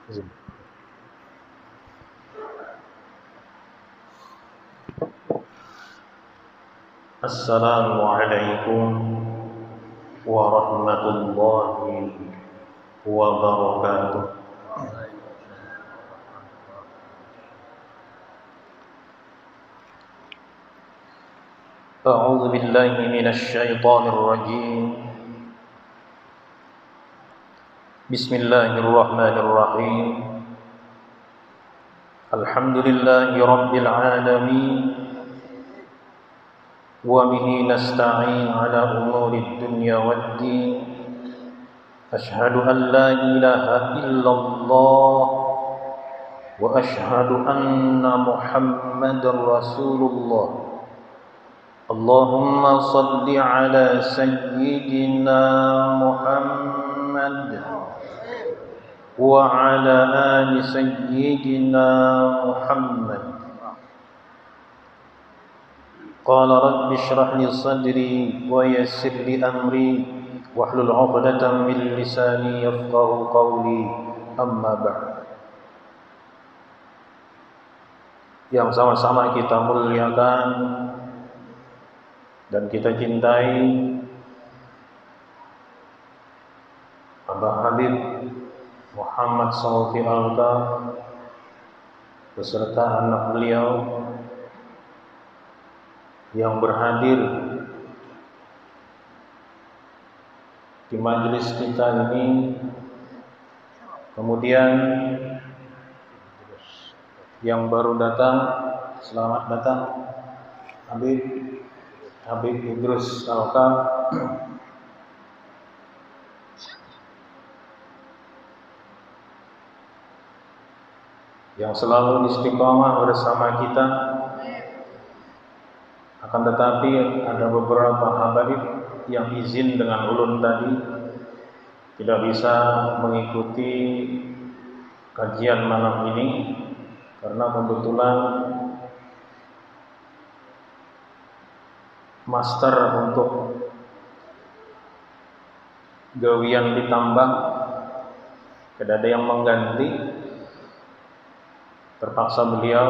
Assalamualaikum warahmatullahi wabarakatuh. A'udzu billahi minasy syaithanir rajim. Bismillahirrahmanirrahim. Alhamdulillahi rabbil alamin. Wa bihi nasta'in ala umurid dunya waddin. Asyhadu an la ilaha illallah wa asyhadu anna Muhammadar Rasulullah. Allahumma salli ala sayyidina Muhammad wa ala ali sayyidina Muhammad. Qala rabbi shrah li sadri wa yassir li amri wahlul 'uqdatam min lisani yafqahu qawli. Amma ba'd. Yang sama-sama kita muliakan dan kita cintai Abah Habib Muhammad Shauqi Alkaf beserta anak beliau yang berhadir di majelis kita ini, kemudian yang baru datang, selamat datang Habib Idrus Alkaf, yang selalu istiqomah bersama kita. Akan tetapi ada beberapa habaib yang izin dengan ulun tadi tidak bisa mengikuti kajian malam ini karena kebetulan master untuk gawian ditambah, tidak ada yang mengganti, terpaksa beliau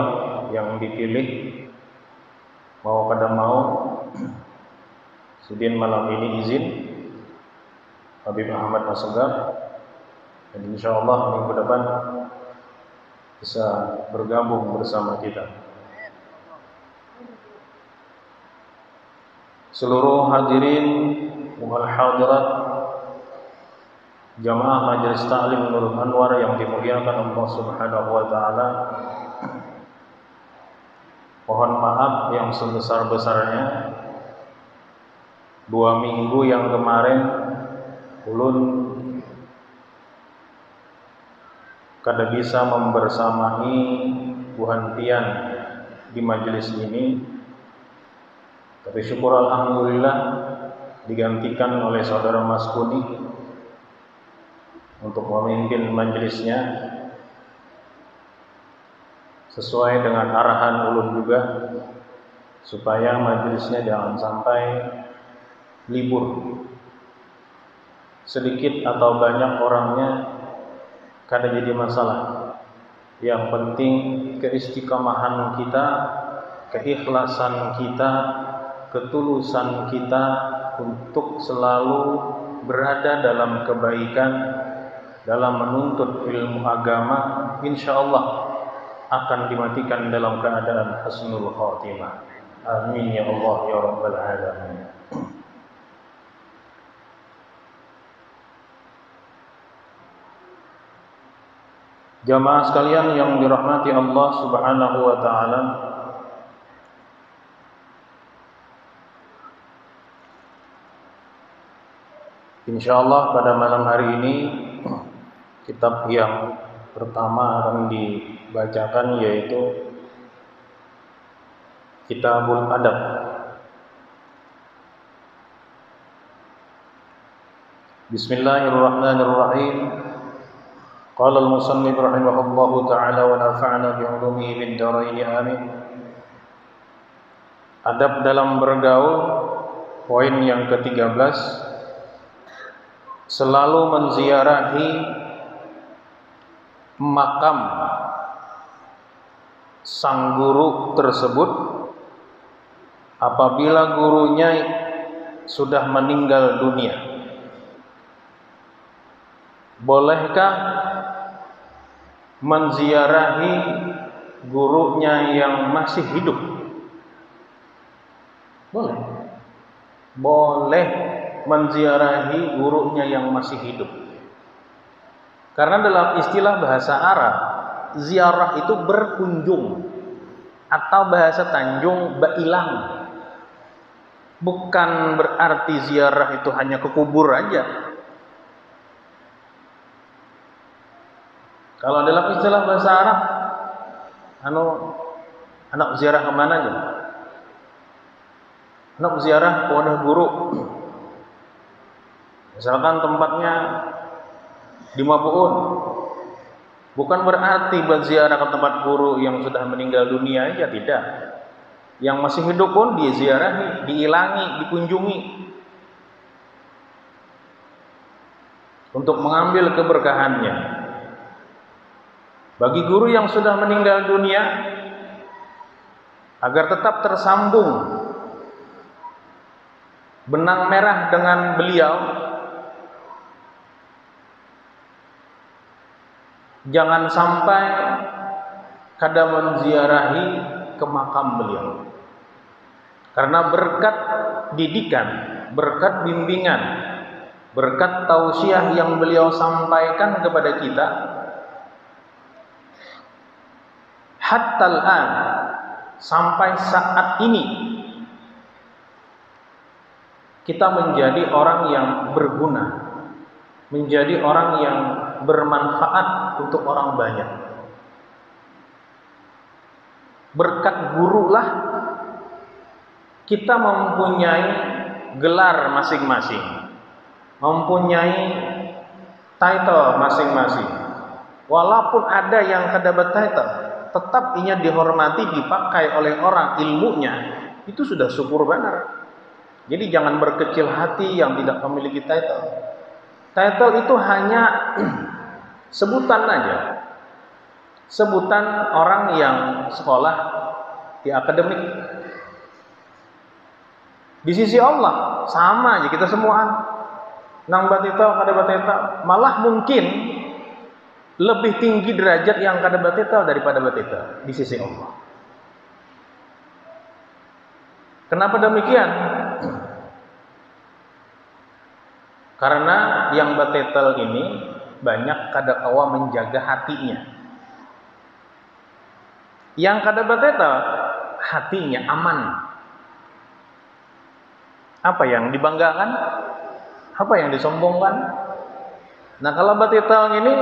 yang dipilih. Mau kada mau, Sudin malam ini izin, Habib Ahmad Asghar, dan insyaallah minggu depan bisa bergabung bersama kita. Seluruh hadirin wal hadirat jamaah Majelis Ta'lim Nurul Anwar yang dimuliakan Allah Subhanahu wa taala. Mohon maaf yang sebesar-besarnya. 2 minggu yang kemarin ulun kada bisa membersamai Tuhan Pian di majelis ini. Tapi syukur alhamdulillah digantikan oleh saudara Mas Kuni untuk memimpin majelisnya sesuai dengan arahan ulun juga, supaya majelisnya jangan sampai libur. Sedikit atau banyak orangnya kada jadi masalah. Yang penting keistiqomahan kita, keikhlasan kita, ketulusan kita untuk selalu berada dalam kebaikan, dalam menuntut ilmu agama, insyaallah akan dimatikan dalam keadaan husnul khatimah. Amin ya Allah ya rabbal alamin. Jamaah sekalian yang dirahmati Allah Subhanahu wa taala, insyaallah pada malam hari ini kitab yang pertama akan dibacakan yaitu Kitabul Adab. Bismillahirrahmanirrahim. Qala al-musannif rahimahullahu ta'ala wa nafa'na bi'ulumihi fid dharain amin. Adab dalam bergaul, poin yang ke-13. Selalu menziarahi makam sang guru tersebut apabila gurunya sudah meninggal dunia. Bolehkah menziarahi gurunya yang masih hidup? Boleh. Boleh menziarahi gurunya yang masih hidup. Karena dalam istilah bahasa Arab, ziarah itu berkunjung, atau bahasa Tanjung bailang. Bukan berarti ziarah itu hanya ke kubur aja. Kalau dalam istilah bahasa Arab, anak ziarah kemana aja? Anak ziarah ke wadah guru. Misalkan tempatnya di Mabuun. Bukan berarti berziarah ke tempat guru yang sudah meninggal dunia aja, tidak. Yang masih hidup pun diziarahi, diilangi, dikunjungi untuk mengambil keberkahannya. Bagi guru yang sudah meninggal dunia, agar tetap tersambung benang merah dengan beliau, jangan sampai kada menziarahi ke makam beliau. Karena berkat didikan, berkat bimbingan, berkat tausiah yang beliau sampaikan kepada kita, hatta al-an, sampai saat ini kita menjadi orang yang berguna, menjadi orang yang bermanfaat untuk orang banyak. Berkat gurulah kita mempunyai gelar masing-masing, mempunyai title masing-masing. Walaupun ada yang kada bertitle, tetap inya dihormati, dipakai oleh orang ilmunya, itu sudah syukur benar. Jadi jangan berkecil hati yang tidak memiliki title. Title itu hanya sebutan aja, sebutan orang yang sekolah di akademik. Di sisi Allah sama aja kita semua, nang batita kada batita, malah mungkin lebih tinggi derajat yang kada batita daripada batita di sisi Allah. Kenapa demikian? Karena yang batetel ini banyak kada kawa menjaga hatinya. Yang kada batetel hatinya aman. Apa yang dibanggakan? Apa yang disombongkan? Nah, kalau batetel ini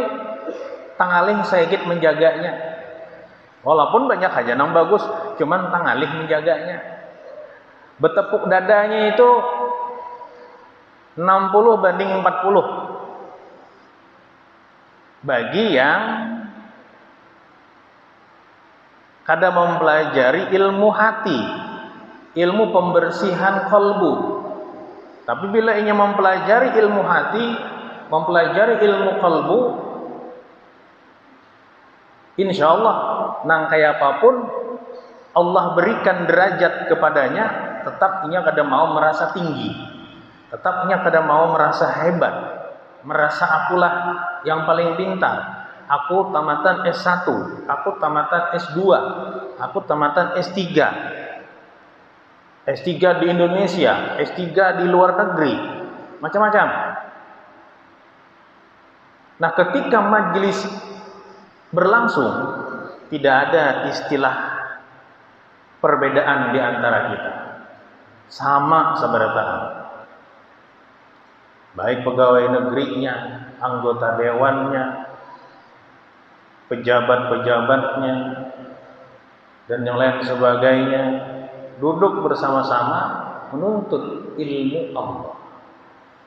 tangalih sedikit menjaganya. Walaupun banyak aja nang bagus, cuman tangalih menjaganya. Bertepuk dadanya itu 60 banding 40. Bagi yang kada mempelajari ilmu hati, ilmu pembersihan kalbu. Tapi bila ingin mempelajari ilmu hati, mempelajari ilmu kalbu, insya Allah nang kaya apapun Allah berikan derajat kepadanya, tetap inya kada mau merasa tinggi, tetap inya kada mau merasa hebat, merasa akulah yang paling pintar. Aku tamatan S1, aku tamatan S2, aku tamatan S3. S3 di Indonesia, S3 di luar negeri, macam-macam. Nah, ketika majelis berlangsung, tidak ada istilah perbedaan di antara kita. Sama sabarataan. Baik pegawai negerinya, anggota dewannya, pejabat-pejabatnya, dan yang lain sebagainya, duduk bersama-sama menuntut ilmu Allah,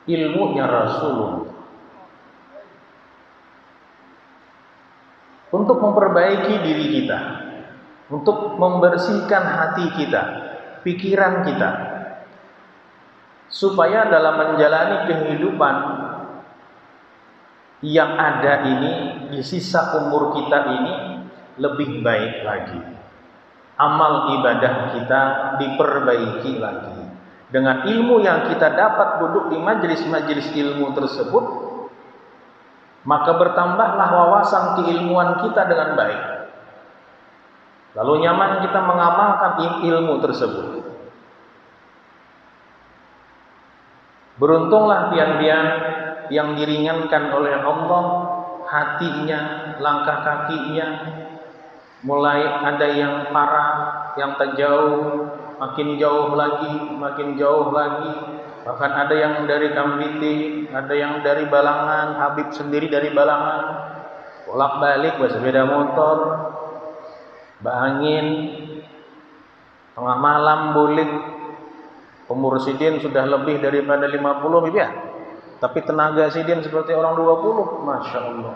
ilmunya Rasulullah, untuk memperbaiki diri kita, untuk membersihkan hati kita, pikiran kita, supaya dalam menjalani kehidupan yang ada ini di sisa umur kita ini lebih baik lagi. Amal ibadah kita diperbaiki lagi. Dengan ilmu yang kita dapat duduk di majelis-majelis ilmu tersebut, maka bertambahlah wawasan keilmuan kita dengan baik. Lalu nyaman kita mengamalkan ilmu tersebut. Beruntunglah pian-pian yang diringankan oleh Allah hatinya, langkah kakinya, mulai ada yang parah, yang terjauh, makin jauh lagi, makin jauh lagi. Bahkan ada yang dari Kambiti, ada yang dari Balangan, Habib sendiri dari Balangan, bolak-balik bersepeda motor, angin, tengah malam bulik. Umur Sidin sudah lebih daripada 50 ya. Tapi tenaga Sidin seperti orang 20, Masya Allah.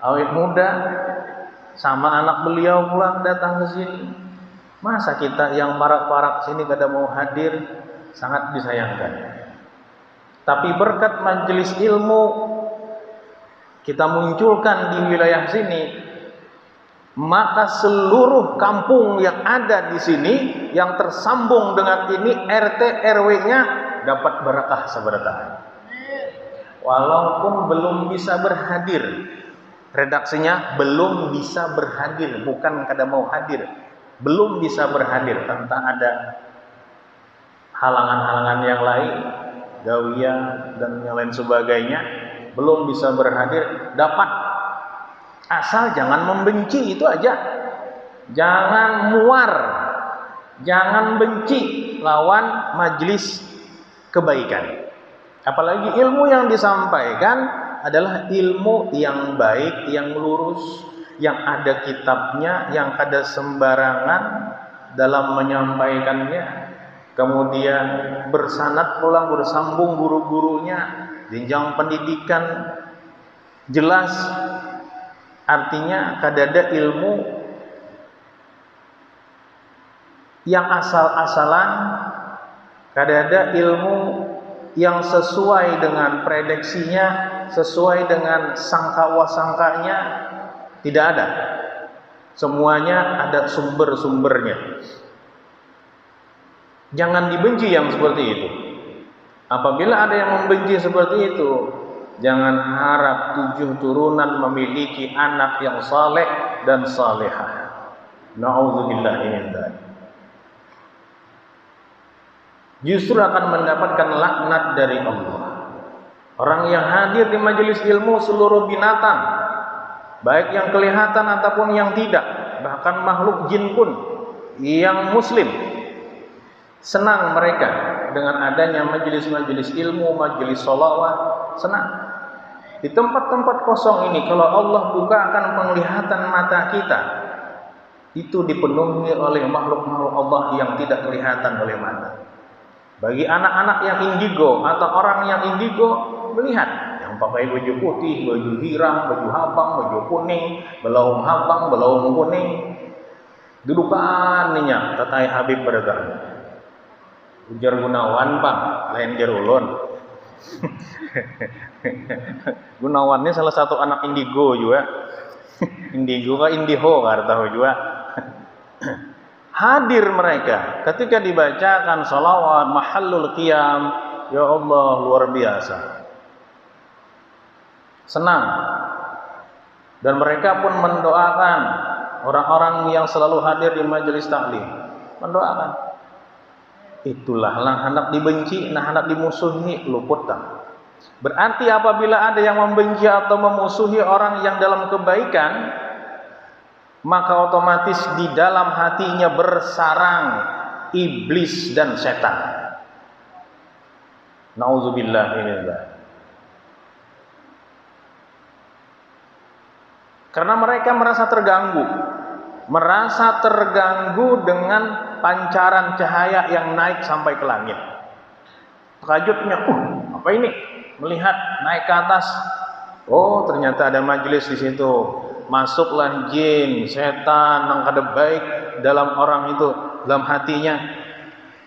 Awet muda, sama anak beliau pulang datang ke sini. Masa kita yang parak-parak sini kada mau hadir, sangat disayangkan. Tapi berkat majelis ilmu kita munculkan di wilayah sini, maka seluruh kampung yang ada di sini yang tersambung dengan ini RT RW-nya dapat berkah seberkah. Walaupun belum bisa berhadir, redaksinya belum bisa berhadir, bukan kada mau hadir, belum bisa berhadir karena ada halangan-halangan yang lain, gawia dan yang lain sebagainya, belum bisa berhadir, dapat. Asal jangan membenci, itu aja. Jangan muar, jangan benci lawan majelis kebaikan. Apalagi ilmu yang disampaikan adalah ilmu yang baik, yang lurus, yang ada kitabnya, yang ada sembarangan dalam menyampaikannya. Kemudian bersanad pulang, bersambung guru-gurunya, jenjang pendidikan jelas. Artinya kadada ilmu yang asal-asalan, kadada ilmu yang sesuai dengan prediksinya, sesuai dengan sangka-wasangkanya, tidak ada. Semuanya ada sumber-sumbernya. Jangan dibenci yang seperti itu. Apabila ada yang membenci seperti itu, jangan harap 7 turunan memiliki anak yang saleh dan salehah. Na'udzubillah min dzalik. Justru akan mendapatkan laknat dari Allah. Orang yang hadir di majelis ilmu seluruh binatang, baik yang kelihatan ataupun yang tidak, bahkan makhluk jin pun yang muslim, senang mereka dengan adanya majelis-majelis ilmu, majelis sholawat, senang. Di tempat-tempat kosong ini, kalau Allah bukakan penglihatan mata kita, itu dipenuhi oleh makhluk-makhluk Allah yang tidak kelihatan oleh mata. Bagi anak-anak yang indigo atau orang yang indigo melihat yang pakai baju putih, baju hirang, baju habang, baju kuning, belaung habang, belaung kuning, dudukan minyak tatai Habib beragam. Ujar Gunawan Bang, lain jar ulun. Gunawan ini salah satu anak indigo juga. Indigo kah indiho kah tahu juga. Hadir mereka ketika dibacakan salawat mahallul qiyam, ya Allah luar biasa. Senang. Dan mereka pun mendoakan orang-orang yang selalu hadir di majelis taklim. Mendoakan. Itulah hendak dibenci, hendak dimusuhi, luput tak. Berarti apabila ada yang membenci atau memusuhi orang yang dalam kebaikan, maka otomatis di dalam hatinya bersarang iblis dan setan. Nauzubillah min dzalik. Karena mereka merasa terganggu dengan pancaran cahaya yang naik sampai ke langit. Takjubnya, apa ini? Melihat naik ke atas, oh ternyata ada majelis di situ. Masuklah jin, setan yang kada baik dalam orang itu, dalam hatinya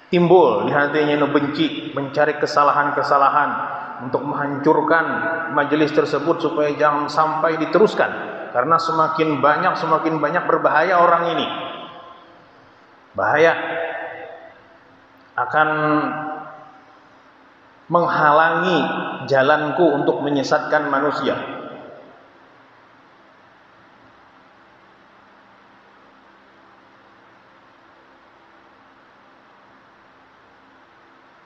timbul di hatinya itu benci, mencari kesalahan-kesalahan, untuk menghancurkan majelis tersebut supaya jangan sampai diteruskan, karena semakin banyak berbahaya orang ini, bahaya, akan menghalangi jalanku untuk menyesatkan manusia.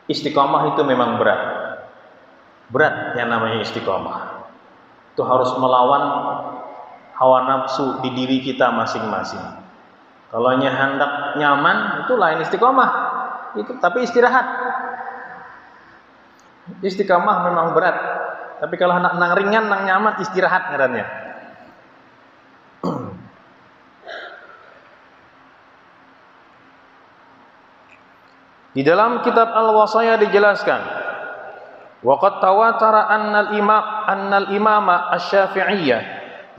Istiqomah itu memang berat yang namanya istiqomah. Itu harus melawan hawa nafsu di diri kita masing-masing. Kalau hendak nyaman itu lain istiqomah, itu tapi istirahat. Istiqomah memang berat, tapi kalau hendak nang ringan, nang nyaman, istirahat ngarannya. Di dalam kitab Al-Wasaya dijelaskan, waqad tawatara annal imama asy-Syafi'iyyah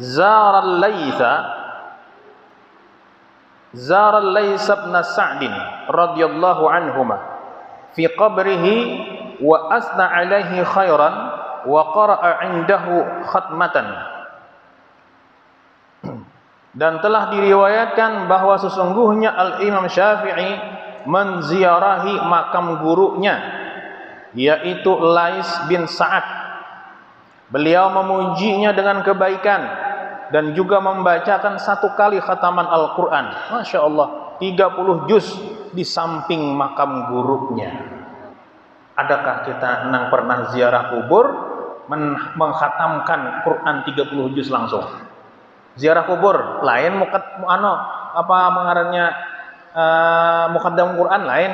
zara al-Laits bin Sa'd radhiyallahu anhuma fi qabrihi wa asna alaihi khairan wa qara'a 'indahu khatmatan. Dan telah diriwayatkan bahwa sesungguhnya Al-Imam Syafi'i menziarahi makam gurunya, yaitu Laits bin Sa'ad. Beliau memujinya dengan kebaikan dan juga membacakan 1 kali khataman Al-Quran. Masya Allah, 30 juz di samping makam gurunya. Adakah kita pernah ziarah kubur menghatamkan Quran 30 juz langsung? Ziarah kubur lain, muqaddam Quran lain.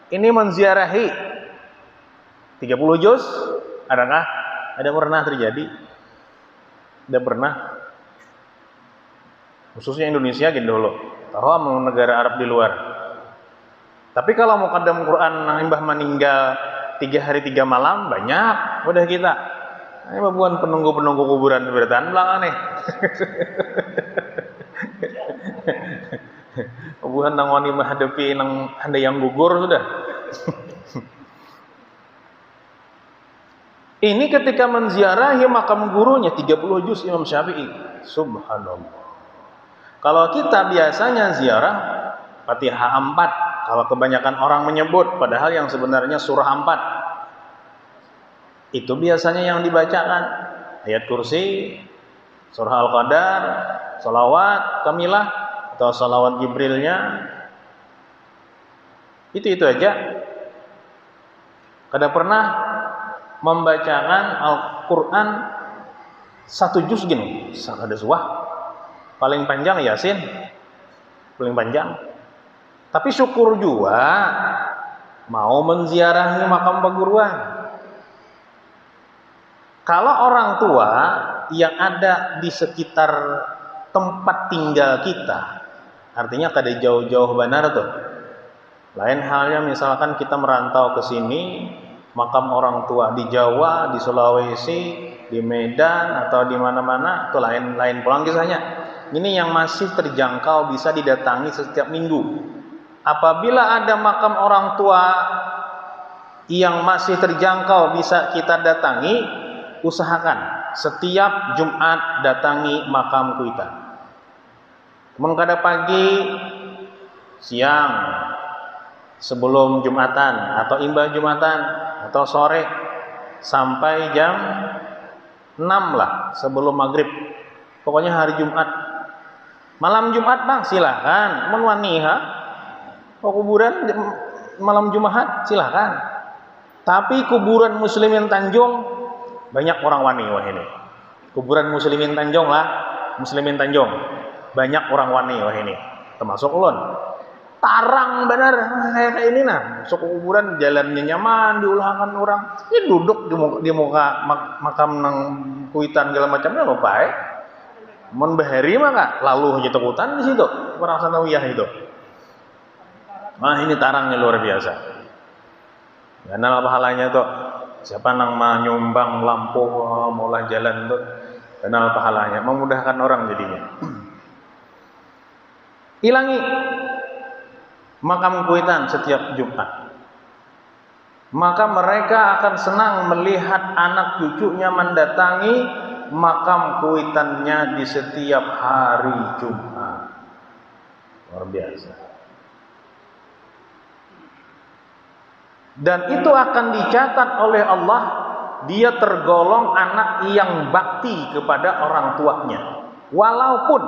Ini menziarahi 30 juz, adakah? Ada pernah terjadi? Tidak pernah. Khususnya Indonesia gitu dulu. Tahu negara Arab di luar. Tapi kalau muqaddam Quran mbah meninggal 3 hari 3 malam, banyak udah kita. Ini bukan penunggu kuburan bertahan belakang nih. Bukan nang wani menghadapi nang anda yang gugur sudah. Ini ketika menziarahi makam gurunya 30 juz Imam Syafi'i. Subhanallah. Kalau kita biasanya ziarah Fatihah 4, kalau kebanyakan orang menyebut, padahal yang sebenarnya surah 4. Itu biasanya yang dibacakan ayat kursi, surah Al-Qadar, salawat kamilah atau salawat Jibrilnya. Itu aja. Kada pernah membacakan Al-Quran 1 juz gini, sakada suah. Paling panjang Yasin, paling panjang. Tapi syukur juga mau menziarahi makam perguruan. Kalau orang tua yang ada di sekitar tempat tinggal kita, artinya kada jauh-jauh benar tuh. Lain halnya misalkan kita merantau ke sini, makam orang tua di Jawa, di Sulawesi, di Medan atau di mana-mana, itu lain pulang kisahnya. Ini yang masih terjangkau bisa didatangi setiap minggu. Apabila ada makam orang tua yang masih terjangkau bisa kita datangi, usahakan setiap Jumat datangi makam kita. Mengkada pagi, siang, sebelum Jumatan atau imbah Jumatan atau sore sampai jam 6 lah sebelum maghrib. Pokoknya hari Jumat. Malam Jumat bang silahkan. Menwaniha kuburan malam Jumat silahkan. Tapi kuburan Muslimin Tanjung banyak orang wani wah ini. Kuburan Muslimin Tanjung lah, Muslimin Tanjung banyak orang wani wah ini. Termasuk ulun. Tarang benar kayak ini nah. Masuk kuburan jalannya nyaman, diulahkan orang. Ini duduk di muka makam nang kuitan segala macamnya apa baik. Mun bahari maka lalu aja tekutan di situ orang sanawiyah itu. Wah ini tarangnya luar biasa. Kenal pahalanya tuh. Siapa nang menyumbang lampu mulai jalan tuh, kenal pahalanya, memudahkan orang jadinya. Ilangi makam kuitan setiap Jumat. maka mereka akan senang melihat anak cucunya mendatangi makam kuitannya di setiap hari Jumat. Luar biasa. Dan itu akan dicatat oleh Allah, dia tergolong anak yang bakti kepada orang tuanya. Walaupun,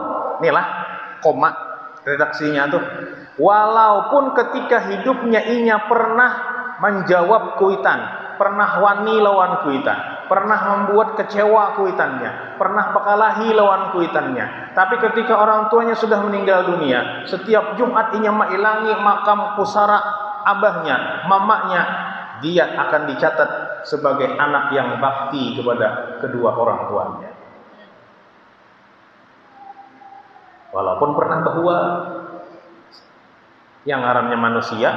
inilah koma redaksinya tuh, walaupun ketika hidupnya inya pernah menjawab kuitan, pernah wani lawan kuitan, pernah membuat kecewa kuitannya, pernah bekalahi lawan kuitannya, tapi ketika orang tuanya sudah meninggal dunia, setiap Jumat inya mailangi makam pusara abahnya, mamanya, dia akan dicatat sebagai anak yang bakti kepada kedua orang tuanya. Walaupun pernah bahwa yang ngarannya manusia,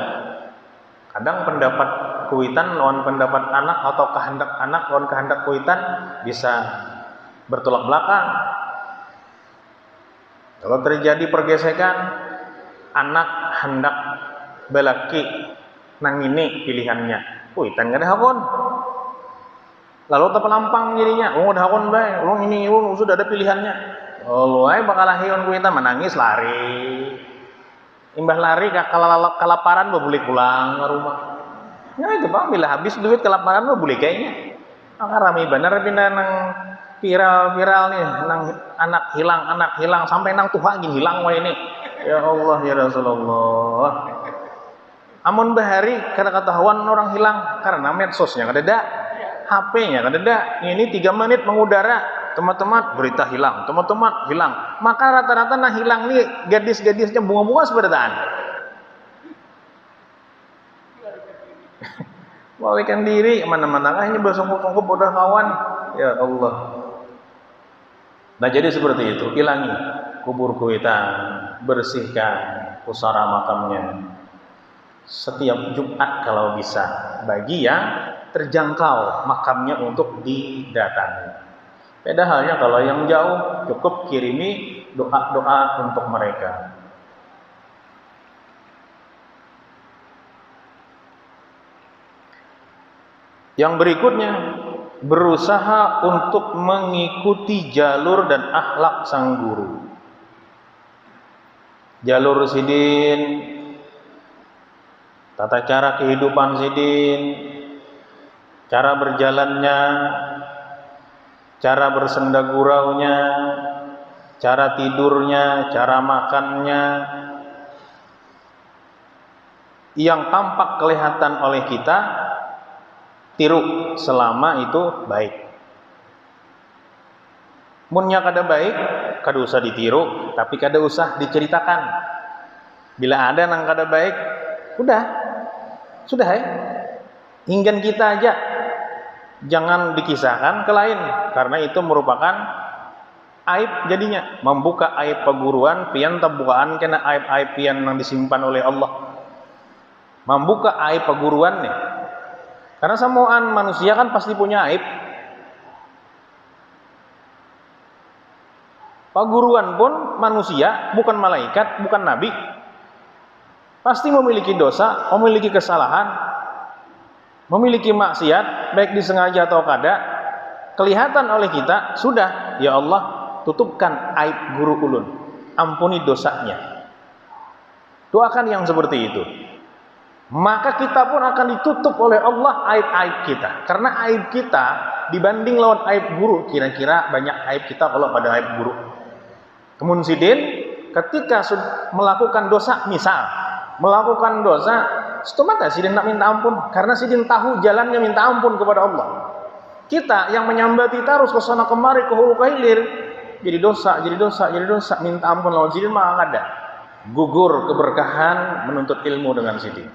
kadang pendapat kuitan lawan pendapat anak atau kehendak anak lawan kehendak kuitan bisa bertolak belakang. Kalau terjadi pergesekan, anak hendak belaki nang ini pilihannya, kuitan gak ada hakon. Lalu terpelampang jadinya, udah hakon bae, ini sudah ada pilihannya. Oh, ay bakal lahion kuitan menangis lari. Imbah lari kelaparan boleh pulang ke rumah. Ya itu Bang, bila habis duit kelaparan boleh kayaknya. Maka rame bener pindah nang viral nih, nang anak hilang sampai nang tuha gini hilang wah ini. Ya Allah ya Rasulullah. Amun bahari kata-katawan orang hilang karena medsosnya kadeda, HP-nya kadeda. Ini 3 menit mengudara, teman-teman berita hilang, teman-teman hilang. Maka rata-rata nah hilang nih gadis-gadisnya bunga-bunga sebenarnya. Balikan diri mana-mana hanya bersungguh-sungguh udah kawan. Ya Allah. Nah jadi seperti itu, hilangi kubur kuitan, bersihkan pusara makamnya setiap Jumat kalau bisa, bagi yang terjangkau makamnya untuk didatangi. Beda halnya kalau yang jauh, cukup kirimi doa-doa untuk mereka. Yang berikutnya, berusaha untuk mengikuti jalur dan akhlak sang guru. Jalur sidin, tata cara kehidupan sidin, cara berjalannya, cara bersendaguraunya, cara tidurnya, cara makannya, yang tampak kelihatan oleh kita, tiru selama itu baik. Munnya kada baik, kada usah ditiru, tapi kada usah diceritakan. Bila ada nang kada baik, sudah ya. Hinggan kita aja, jangan dikisahkan ke lain, karena itu merupakan aib jadinya. Membuka aib perguruan, pian terbukaan kena aib-aib pian yang disimpan oleh Allah. Membuka aib perguruan nih. Karena semuaan manusia kan pasti punya aib. Perguruan pun manusia, bukan malaikat, bukan nabi. Pasti memiliki dosa, memiliki kesalahan, memiliki maksiat, baik disengaja atau kada. Kelihatan oleh kita, sudah, ya Allah, tutupkan aib guru ulun. Ampuni dosanya. Doakan yang seperti itu. Maka kita pun akan ditutup oleh Allah aib-aib kita. Karena aib kita dibanding lawan aib guru, kira-kira banyak aib kita kalau pada aib guru. Kemun sidin ketika melakukan dosa, misal melakukan dosa, setumata sidin nak minta ampun karena sidin tahu jalannya minta ampun kepada Allah. Kita yang menyambati terus ke sana kemari ke hulu ke hilir, jadi dosa, minta ampun lawan sidin mah ada. Gugur keberkahan menuntut ilmu dengan sidin.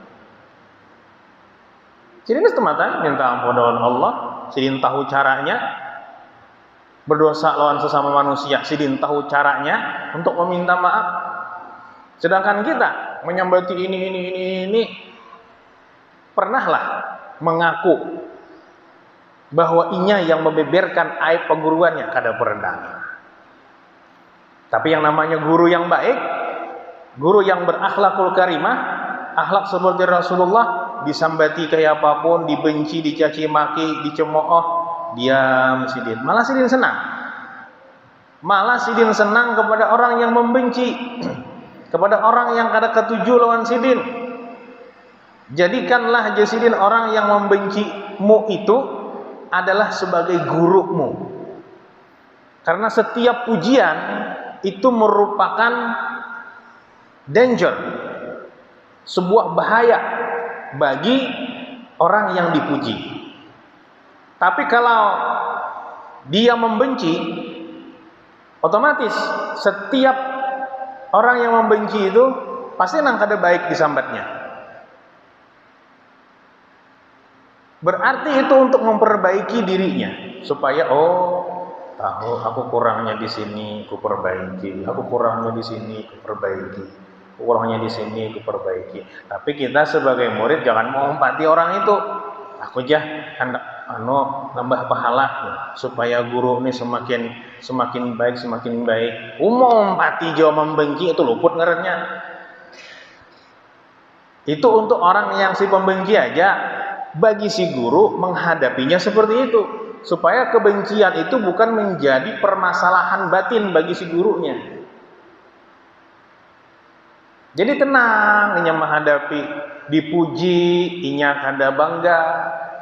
Sidin semata minta ampun lawan Allah, sidin tahu caranya. Berdosa lawan sesama manusia, sidin tahu caranya untuk meminta maaf. Sedangkan kita menyambati ini pernahlah mengaku bahwa inya yang membeberkan aib perguruannya, kada pernah. Tapi yang namanya guru yang baik, guru yang berakhlakul karimah, akhlak seperti Rasulullah, disambati kayak apapun, dibenci, dicaci maki, dicemooh, diam sidin. Malah sidin senang. Malah sidin senang kepada orang yang membenci, kepada orang yang kada ketuju lawan sidin. Jadikanlah jasidin orang yang membencimu itu adalah sebagai gurumu. Karena setiap pujian itu merupakan danger, sebuah bahaya bagi orang yang dipuji. Tapi kalau dia membenci, otomatis setiap orang yang membenci itu pasti nang kada baik disambatnya. Berarti itu untuk memperbaiki dirinya supaya tahu aku kurangnya di sini, aku perbaiki. Aku kurangnya di sini, aku perbaiki. Aku kurangnya di sini, aku perbaiki. Tapi kita sebagai murid jangan mengumpati orang itu. Aku hendak nambah pahala supaya guru ini semakin baik, semakin baik. Mengumpati jauh membenci itu luput ngarannya. Itu untuk orang yang si pembenci aja. Bagi si guru menghadapinya seperti itu, supaya kebencian itu bukan menjadi permasalahan batin bagi si gurunya. Jadi tenang inya menghadapi, dipuji inya kada bangga,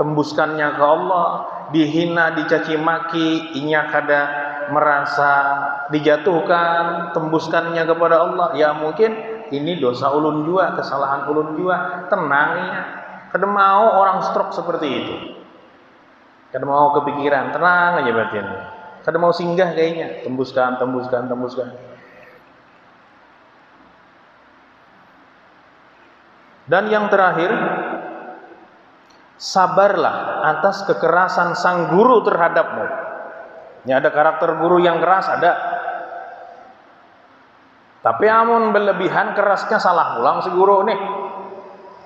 tembuskannya ke Allah, dihina, dicaci maki inya kada merasa dijatuhkan, tembuskannya kepada Allah. Ya mungkin ini dosa ulun jua, kesalahan ulun jua. Tenang inya. Kada mau orang stroke seperti itu. Kada mau kepikiran, tenang aja batin. Kada mau singgah kayaknya, tembuskan. Dan yang terakhir, sabarlah atas kekerasan sang guru terhadapmu. Ini ada karakter guru yang keras, ada. Tapi amun berlebihan kerasnya salah ulang si guru nih.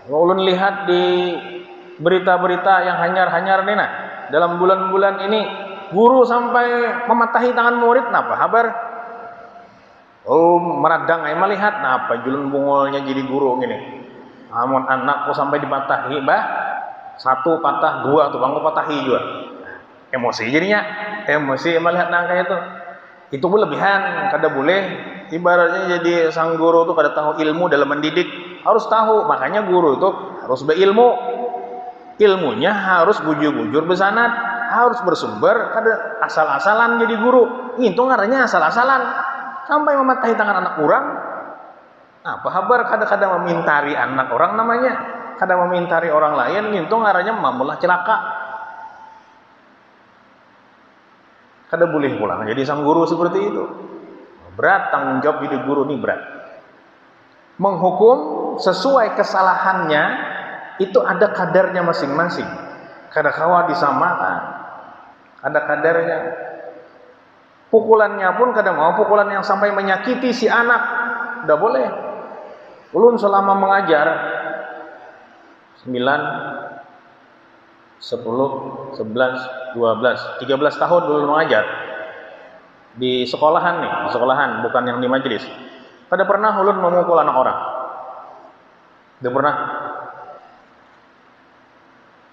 Ulun lihat di berita-berita yang hanyar-hanyar nih nah, dalam bulan-bulan ini guru sampai mematahi tangan murid, napa kabar? Meradang melihat napa julun bungolnya jadi guru gini. Amun anakku sampai dipatahi, satu patah, dua tuh bangku patahi juga. Emosi jadinya, emosi melihat nangka itu. Itu berlebihan, kada boleh. Ibaratnya jadi sang guru tuh kada tahu ilmu dalam mendidik, harus tahu. Makanya guru itu harus berilmu, ilmunya harus bujur-bujur besanad, harus bersumber, kada asal-asalan jadi guru. Itu ngarannya asal-asalan, sampai mematahi tangan anak orang. Apa kabar kada memintari anak orang namanya, kada memintari orang lain, itu ngarannya mamulah celaka. Kada boleh pulang jadi sang guru seperti itu. Berat tanggung jawab jadi guru ini, berat. Menghukum sesuai kesalahannya itu ada kadarnya masing-masing. Kada kawa disamakan, ada kadarnya. Pukulannya pun kada mau pukulan yang sampai menyakiti si anak, tidak boleh. Ulun selama mengajar 9, 10, 11, 12, 13 tahun dulu mengajar di sekolahan nih, di sekolahan bukan yang di majelis. Kada pernah ulun memukul anak orang. Tidak pernah.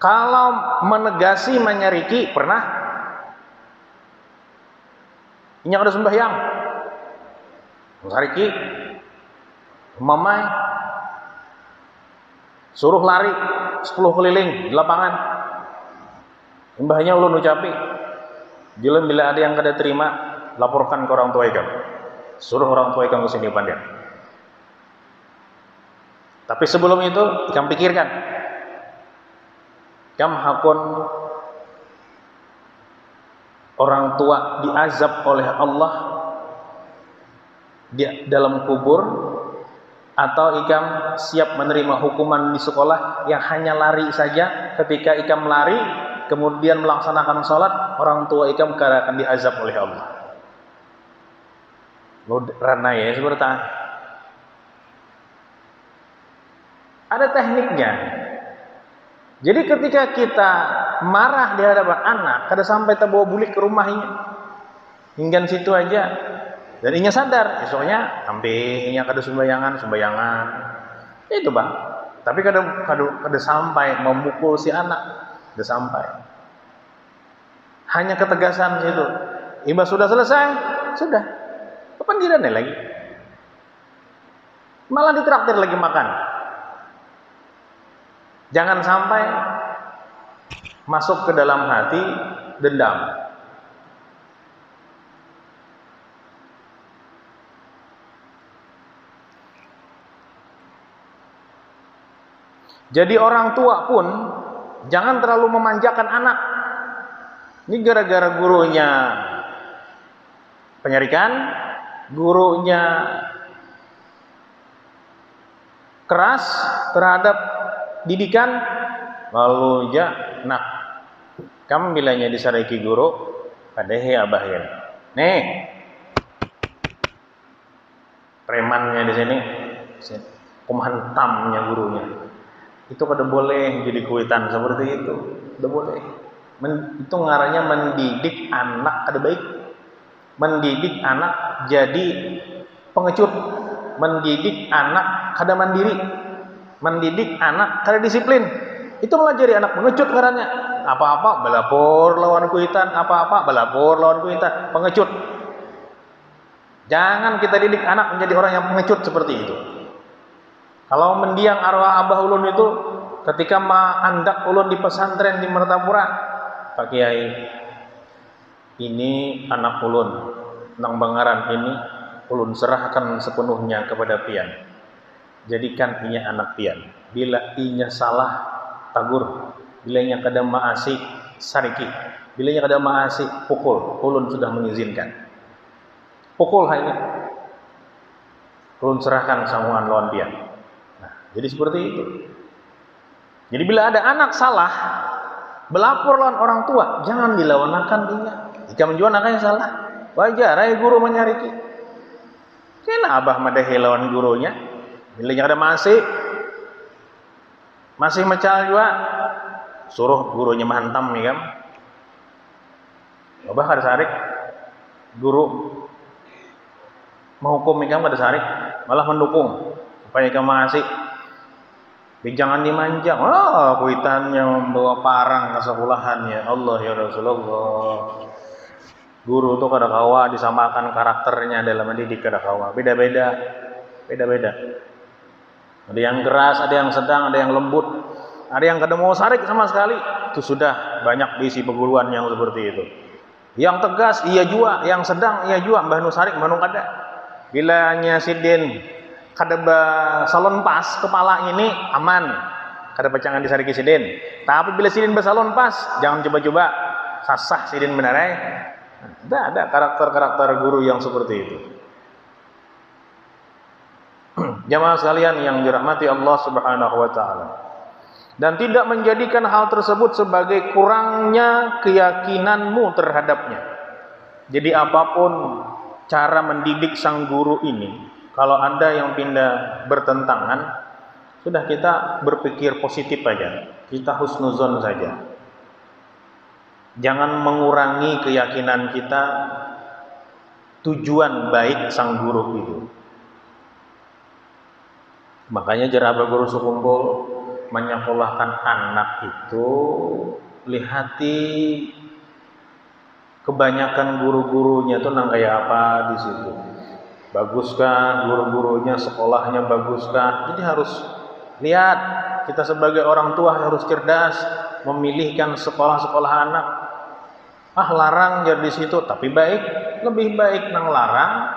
Kalau menegasi, menyariki pernah. Ini kada sembahyang. Sariki, mamai, suruh lari 10 keliling di lapangan. Mbahnya ulun ucapi, jilun bila ada yang kada terima, laporkan ke orang tua ikam. Suruh orang tua ikam ke sini pandai. Tapi sebelum itu, ikam pikirkan, ikam hakun orang tua diazab oleh Allah di dalam kubur, atau ikam siap menerima hukuman di sekolah yang hanya lari saja. Ketika ikam lari kemudian melaksanakan sholat, orang tua ikam akan diazab oleh Allah. Lo rana ya seperti ada tekniknya. Jadi ketika kita marah di hadapan anak, kada sampai terbawa bulik ke rumahnya, hingga situ aja. Dan inya sadar, esoknya hampir inya kada sembayangan. Itu bang, Tapi kada sampai memukul si anak, kada sampai. Hanya ketegasan situ. Imbas sudah selesai, sudah. Kapan jirannya lagi? Malah ditraktir lagi makan. Jangan sampai masuk ke dalam hati dendam. Jadi orang tua pun jangan terlalu memanjakan anak. Ini gara-gara gurunya penyarikan, gurunya keras terhadap didikan, lalu nah, kamu bilangnya disariki guru, padehe abahin. Nih, premannya di sini, penghantamnya gurunya. Itu kada boleh jadi kuitan seperti itu, kada boleh. Itu ngarannya mendidik anak kada baik. Mendidik anak jadi pengecut, mendidik anak kada mandiri, mendidik anak kada disiplin. Itu melajari anak pengecut ngarannya. Apa-apa balapor lawan kuitan, apa-apa balapor lawan kuitan, pengecut. Jangan kita didik anak menjadi orang yang pengecut seperti itu. Kalau mendiang arwah abah ulun itu ketika andak ulun di pesantren di Mertapura, Pak Kiai, ini anak ulun, nang bangaran ini ulun serahkan sepenuhnya kepada pian. Jadikan inya anak pian. Bila inya salah, tagur. Bila inya kada maasi, sariki. Bila inya kada maasi, pukul. Ulun sudah mengizinkan. Pukul hanya. Ulun serahkan samuan lawan pian. Nah, jadi seperti itu. Jadi bila ada anak salah, belapor lawan orang tua, jangan dilawanakan dia. Jika menjual anaknya salah, wajar ay guru menyariki. Kena abah madahi lawan gurunya. Bila ada masih mecal juga, suruh gurunya menghantam nih kan. Abah kada sarik, guru menghukum ikam kada sarik, malah mendukung supaya ikam masih. Jangan dimanjang. Kuitannya membawa parang ke sekolahan, ya Allah ya Rasulullah. Guru tuh kada kawa disamakan karakternya dalam mendidik, kada kawa. Beda-beda. Ada yang keras, ada yang sedang, ada yang lembut, ada yang kada mau sarik sama sekali. Itu sudah banyak diisi perguruan yang seperti itu. Yang tegas iya jua, yang sedang iya jua, mbah nu sarik, mbah nu kada. Bila nya sidin kada salon pas kepala ini aman, kada pacangan disariki sidin. Tapi bila sidin bersalon pas, jangan coba-coba sasah sidin benarai. Ada karakter-karakter guru yang seperti itu. Jamaah sekalian yang dirahmati Allah Subhanahu wa taala. Dan tidak menjadikan hal tersebut sebagai kurangnya keyakinanmu terhadapnya. Jadi apapun cara mendidik sang guru ini, kalau ada yang pindah bertentangan, sudah kita berpikir positif aja. Kita husnuzon saja. Jangan mengurangi keyakinan kita tujuan baik sang guru itu. Makanya jaraba guru sekumpul menyekolahkan anak itu, lihati kebanyakan guru-gurunya itu nang kayak apa di situ. Baguskah guru-gurunya, sekolahnya baguskah? Jadi harus lihat, kita sebagai orang tua harus cerdas memilihkan sekolah-sekolah anak. Larang jadi di situ, tapi baik, lebih baik nang larang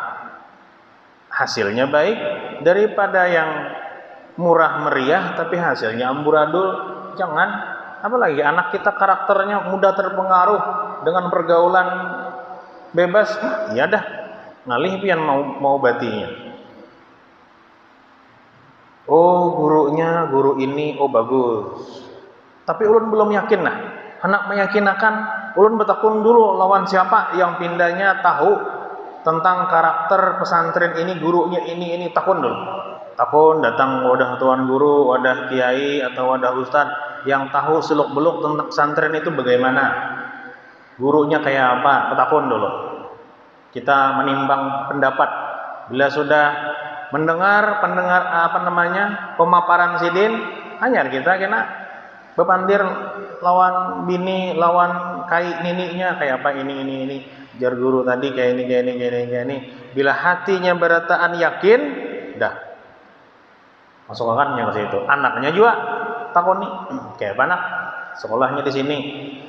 hasilnya baik daripada yang murah meriah tapi hasilnya amburadul. Jangan, apalagi anak kita karakternya mudah terpengaruh dengan pergaulan bebas, ya dah ngalih pian mau batinya. Gurunya guru ini bagus, tapi ulun belum yakin. Nah, anak meyakinkan, ulun bertakun dulu lawan siapa yang pindahnya tahu tentang karakter pesantren ini, gurunya ini takun dulu. Takun datang wadah tuan guru, wadah kiai atau wadah ustad yang tahu seluk-beluk tentang pesantren itu bagaimana, gurunya kayak apa, takun dulu. Kita menimbang pendapat. Bila sudah mendengar pemaparan sidin, anyar kita kena bepandir lawan bini, lawan kai nininya kayak apa ini. Jar guru tadi kayak ini. Bila hatinya berataan yakin, dah masuk akalnya ke situ. Anaknya juga takoni, kayak apa nak? Sekolahnya di sini,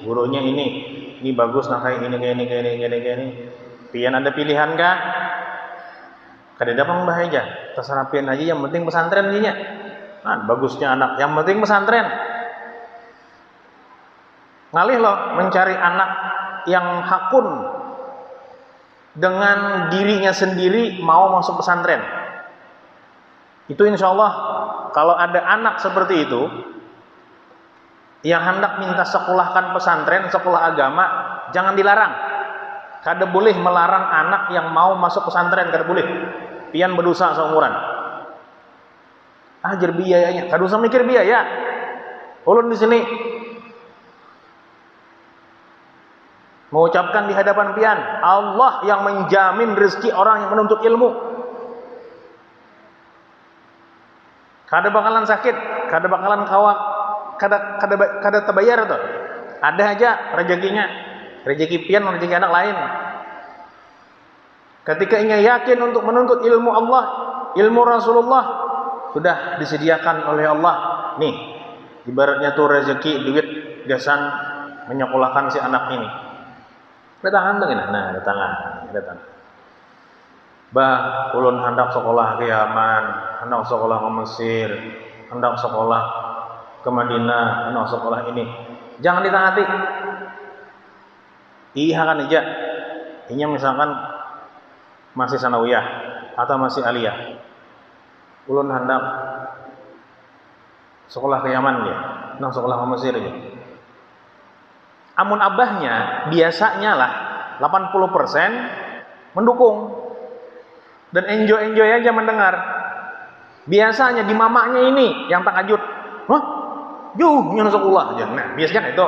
gurunya ini bagus nah kayak ini. Pian ada pilihan kah? Kada dapat bahaya, terserah pian aja. Yang penting pesantren nya. Nah, bagusnya anak, yang penting pesantren. Ngalih loh mencari anak yang hakun dengan dirinya sendiri mau masuk pesantren. Itu insya Allah kalau ada anak seperti itu yang hendak minta sekolahkan pesantren, sekolah agama, jangan dilarang. Kada boleh melarang anak yang mau masuk pesantren, kada boleh. Pian berdosa seumuran. Ajar biayanya, kada usah mikir biaya. Ulun di sini mengucapkan di hadapan pian, Allah yang menjamin rezeki orang yang menuntut ilmu. Kada bakalan sakit, kada bakalan kawak, kada terbayar tuh. Ada aja rezekinya, rezeki pian, rezeki anak lain. Ketika ingin yakin untuk menuntut ilmu Allah, ilmu Rasulullah, sudah disediakan oleh Allah. Nih, ibaratnya tuh rezeki duit gasan menyekolahkan si anak ini. Datang tuh datang. Bah, ulun hendak sekolah ke Yaman, hendak sekolah ke Mesir, hendak sekolah ke Madinah, hendak sekolah ini. Jangan ditangati. Iya kan aja. Ini misalkan masih sanawiyah atau masih aliyah. Ulun hendak sekolah ke Yaman dia, hendak sekolah ke Mesir dia. Amun abahnya biasanya lah 80% mendukung dan enjoy aja mendengar. Biasanya di mamanya ini yang takajud, hah? Juhnya sekolah aja. Nah, biasanya itu.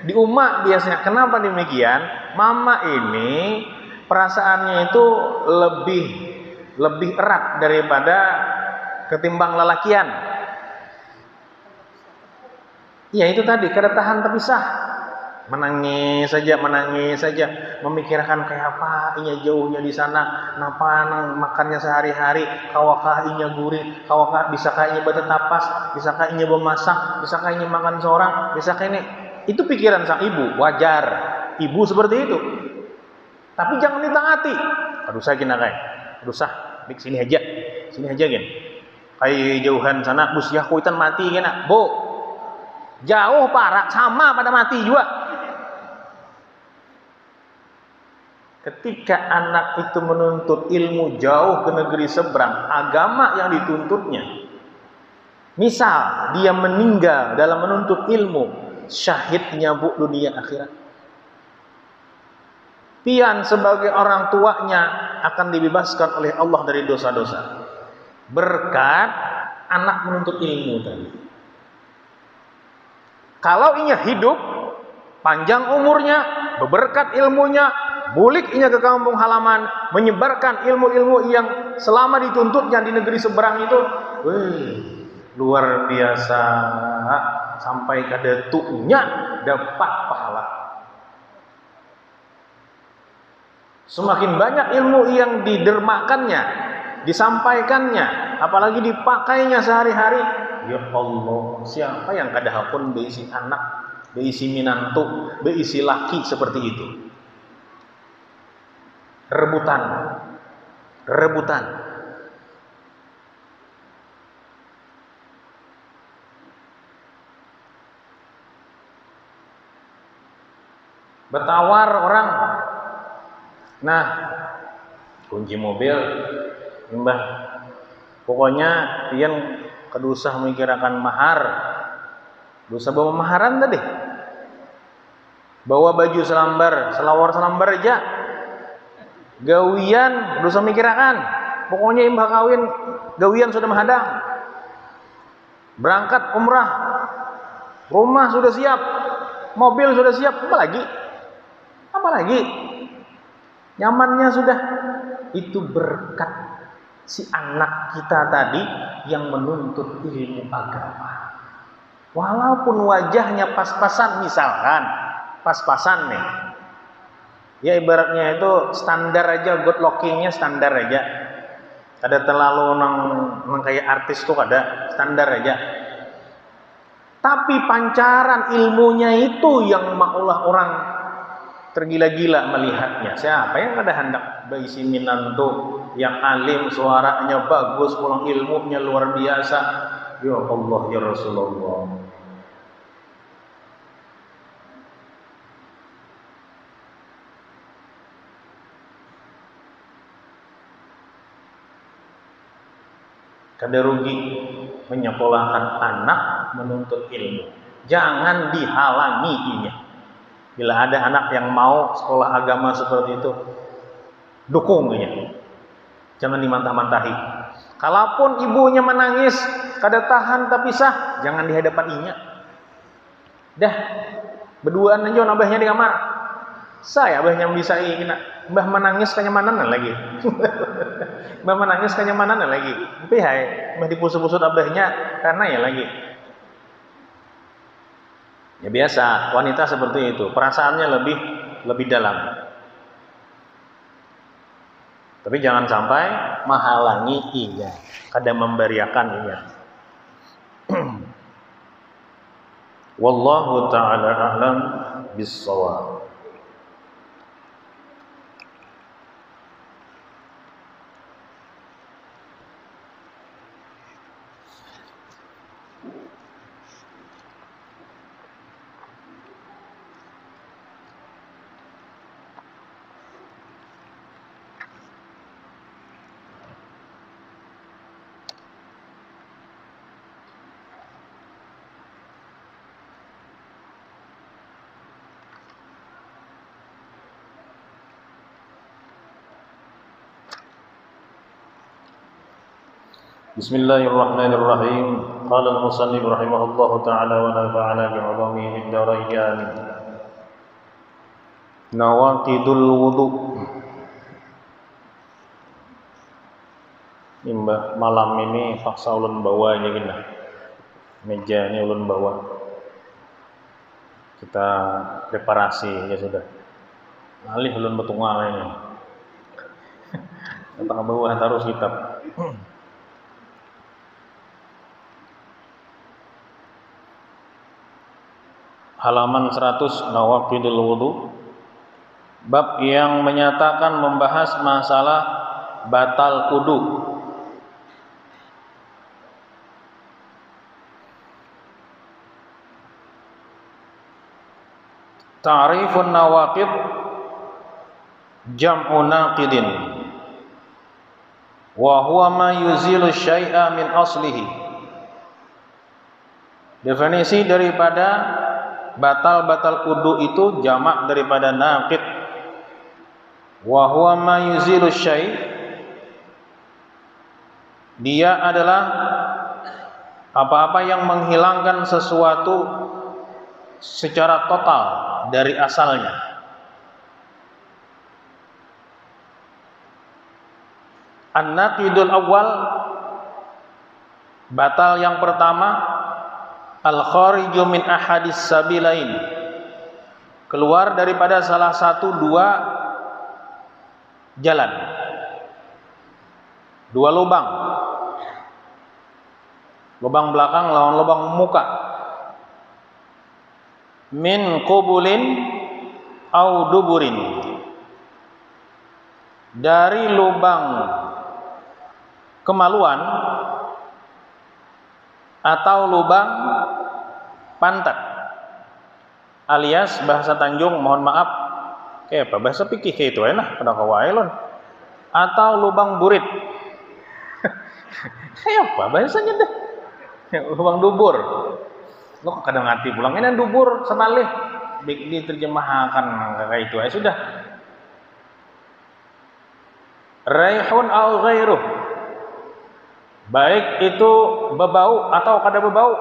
Di umat biasanya. Kenapa demikian? Mama ini perasaannya itu lebih erat daripada ketimbang lelakian. Ya itu tadi, kada tahan terpisah. Menangis saja, memikirkan kayak apa inya jauhnya di sana, napa makannya sehari-hari, kawakah inya gurih, kawakah bisakah inya bertetapas, bisakah inya memasak, bisakah inya makan seorang, bisakah ini. Itu pikiran sang ibu, wajar. Ibu seperti itu. Tapi jangan ditangati. Aduh saya kena kayak, aduh sah, sini aja gin. Kayak jauhan sana, bus ya kuitan mati kena, bo. Jauh parah, sama pada mati juga. Ketika anak itu menuntut ilmu jauh ke negeri seberang, agama yang dituntutnya, misal dia meninggal dalam menuntut ilmu, syahidnya bu dunia akhirat. Pian sebagai orang tuanya akan dibebaskan oleh Allah dari dosa-dosa berkat anak menuntut ilmu tadi. Kalau inya hidup panjang umurnya, berberkat ilmunya, bulik inya ke kampung halaman, menyebarkan ilmu-ilmu yang selama dituntutnya di negeri seberang itu, luar biasa. Sampai kada tu'nya dapat pahala. Semakin banyak ilmu yang didermakannya, disampaikannya, apalagi dipakainya sehari-hari, ya Allah, siapa yang kada hakun beisi anak, beisi minantu, beisi laki seperti itu. Rebutan. Bertawar orang. Nah, kunci mobil, mbah. Pokoknya pian kedusah memikirkan mahar. Dosa bawa maharan tadi. Bawa baju selambar, selawar selambar aja. Gawian dosa mikirakan. Pokoknya imbah kawin, gawian sudah menghadang. Berangkat umrah, rumah sudah siap, mobil sudah siap, apa lagi? Nyamannya sudah. Itu berkat si anak kita tadi yang menuntut ilmu agama. Walaupun wajahnya pas-pasan, misalkan pas-pasan nih, ya ibaratnya itu standar aja, good lookingnya standar aja, ada terlalu nang kayak artis tuh, ada standar aja. Tapi pancaran ilmunya itu yang makulah orang tergila-gila melihatnya. Siapa yang ada hendak berisi minantu yang alim, suaranya bagus, pulang ilmunya luar biasa. Ya Allah ya Rasulullah. Kada rugi menyekolahkan anak menuntut ilmu. Jangan dihalanginya. Bila ada anak yang mau sekolah agama seperti itu, dukung dia. Jangan dimantah-mantahi. Kalaupun ibunya menangis, kada tahan tapi sah, jangan di hadapan inya. Dah, berduaan aja abahnya di kamar. Saya abahnya bisa ini, mbah menangis kenyamanan lagi. Mbah menangis kenyamanan lagi. Tapi hai, mbah dipusut-pusut abahnya karena ya lagi. Ya biasa, wanita seperti itu, perasaannya lebih dalam. Tapi jangan sampai menghalangi ia, kada memberiakan ia. Wallahu ta'ala a'lam bis-shawab. Bismillahirrahmanirrahim. Qala al-musannif rahimahullahu ta'ala wa nafa'ana bi'ulumihi fid dharain amin. Nawaqidul wudu. Imbah malam ini paksa ulun bawa aja gini. Meja ini ulun bawa. Kita preparasi ya sudah. Alih ulun betungal ini. Tentang bawa taruh kitab. Halaman 100 Nawaqidul wudu. Bab yang menyatakan membahas masalah batal wudu. Ta'rifun nawaqid jam'u naqidin wa huwa ma yuzilu syai'a min aslihi. Definisi daripada batal wudu itu jamak daripada naqid. Wa huwa ma yuzilu syai', dia adalah apa-apa yang menghilangkan sesuatu secara total dari asalnya. An-naqidul awal, batal yang pertama, al-khariju min ahadis sabilain, keluar daripada salah satu dua jalan, dua lubang, lubang belakang lawan lubang muka. Min qubulin au duburin, dari lubang kemaluan atau lubang pantat, alias bahasa Tanjung, mohon maaf, kayak apa bahasa pikir kayak itu enak pada kawailon, atau lubang burit. Kayak apa bahasanya deh, lubang dubur. Lo kadang ngerti pulang ini dubur sebalik diterjemahkan kayak itu. Sudah. Raihun au ghairuh, baik itu berbau atau kada berbau.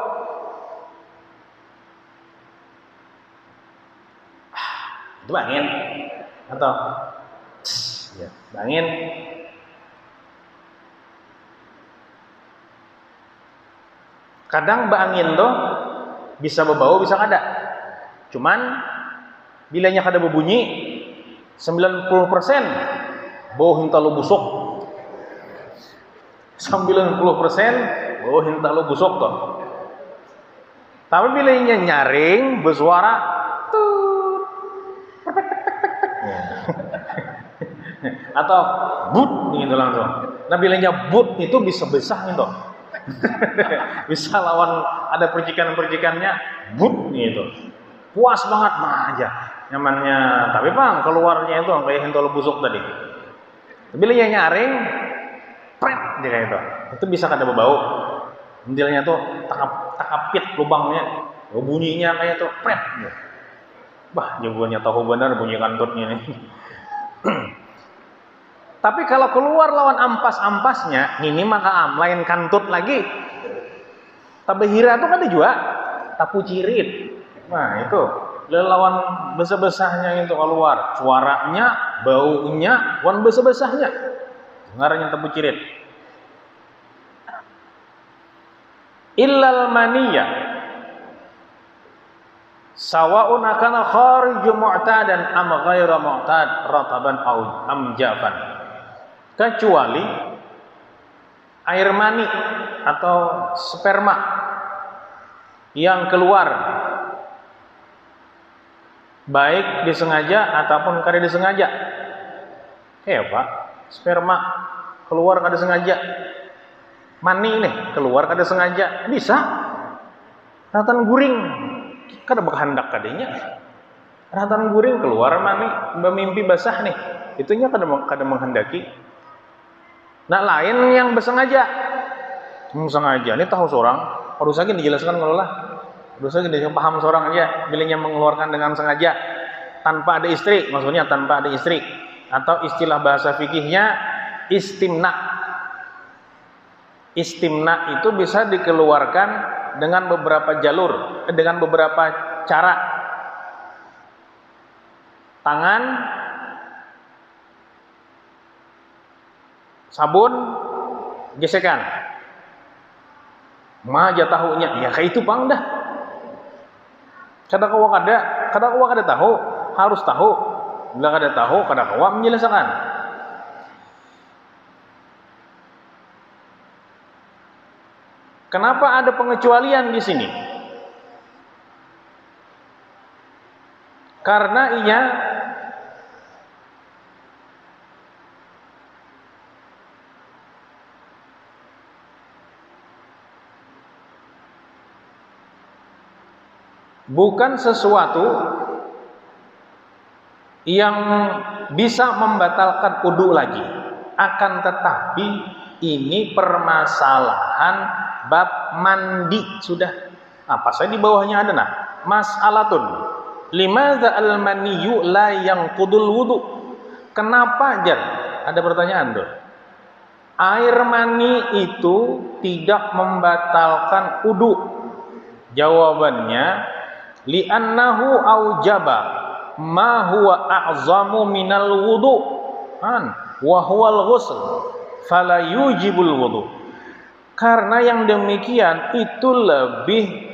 Itu angin atau ya, angin. Kadang angin tuh bisa berbau, bisa kada. Cuman bilanya kada berbunyi 90% bau hinta lo busuk. 90% bau hinta lo busuk tuh. Tapi bilanya nyaring bersuara tut atau but gitu langsung. Nah bilanya but itu bisa besar gitu. Bisa lawan ada percikan-percikannya but gitu. Puas banget mah aja nyamannya. Tapi Bang keluarnya itu kayak hentol busuk tadi. Bilanya nyaring pret dia itu. Itu bisa kada berbau. Mendilnya tuh takapit lubangnya. Bunyinya kayak tuh pret gitu. Bah, jagoannya tahu benar bunyi kantutnya nih. Tapi kalau keluar lawan ampas-ampasnya, ini maka lain kantut lagi. Tabehira itu kan juga tapu cirit. Nah itu lawan besar-besarnya itu keluar, suaranya, baunya, wan besar-besarnya. Ngaranya tapu cirit. Illal maniyah sawa'un akana khariju mu'tadan am ghairu mu'tad rataban au amjafan, kecuali air mani atau sperma yang keluar baik disengaja ataupun kada disengaja. Pak, sperma keluar kada sengaja, mani nih keluar kada sengaja, bisa ratan guring kada berkehendak kadenya. Ratan guring keluar mani bermimpi basah nih, itunya kada menghendaki. Nah lain yang bersengaja. Sengaja ini tahu seorang harus lagi dijelaskan kalau lah. Harus lagi dia paham seorang aja bilanya mengeluarkan dengan sengaja tanpa ada istri, maksudnya tanpa ada istri, atau istilah bahasa fikihnya istimna. Istimna itu bisa dikeluarkan dengan beberapa jalur, dengan beberapa cara. Tangan, sabun, gesekan. Maja tahunya, ya kayak itu Bang dah. Kada kawa kada tahu, harus tahu. Bila kada tahu, kada kawa menjelaskan. Kenapa ada pengecualian di sini? Karena ia bukan sesuatu yang bisa membatalkan wudu lagi. Akan tetapi ini permasalahan bab mandi sudah. Apa saya di bawahnya ada nah? Mas'alatun. Limadza al-maniyyu la yanqudul wudu? Kenapa Jan? Ada pertanyaan tuh. Air mani itu tidak membatalkan wudu. Jawabannya li'annahu aujaba ma huwa a'zamu minal wudu wa huwal ghusl fala yujibul wudu. Karena yang demikian itu lebih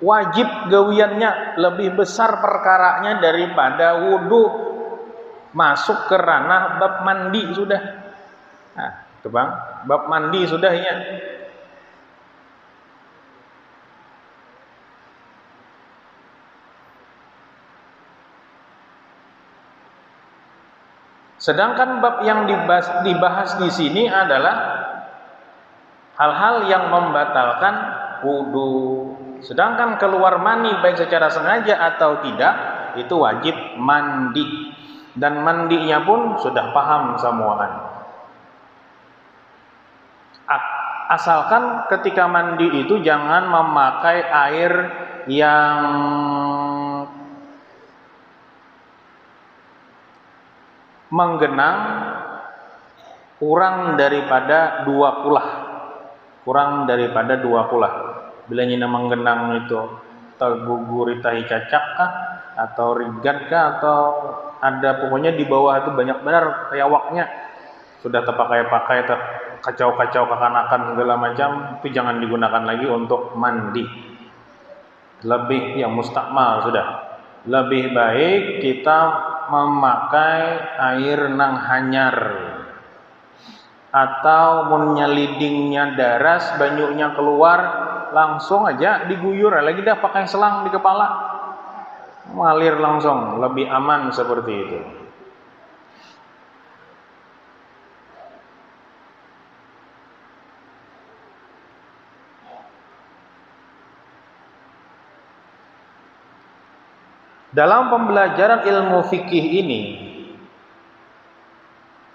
wajib gawiannya, lebih besar perkaranya daripada wudu, masuk ke ranah bab mandi sudah. Nah, itu Bang, bab mandi sudah ya. Sedangkan bab yang dibahas di sini adalah hal-hal yang membatalkan wudu. Sedangkan keluar mani baik secara sengaja atau tidak itu wajib mandi, dan mandinya pun sudah paham semuaan. Asalkan ketika mandi itu jangan memakai air yang menggenang kurang daripada 2 kulah. Kurang daripada 2 kulah. Bila nyina menggenang itu terguguri tahi cacak kah, atau rigat kah, atau ada pokoknya di bawah itu banyak benar kayak waknya sudah terpakai-pakai kacau-kacau kekanakan segala macam, itu jangan digunakan lagi untuk mandi. Lebih yang mustakmal sudah. Lebih baik kita memakai air nang hanyar, atau menyelidingnya daras, banyunya keluar, langsung aja diguyur lagi dah pakai selang di kepala, ngalir langsung, lebih aman seperti itu. Dalam pembelajaran ilmu fikih ini,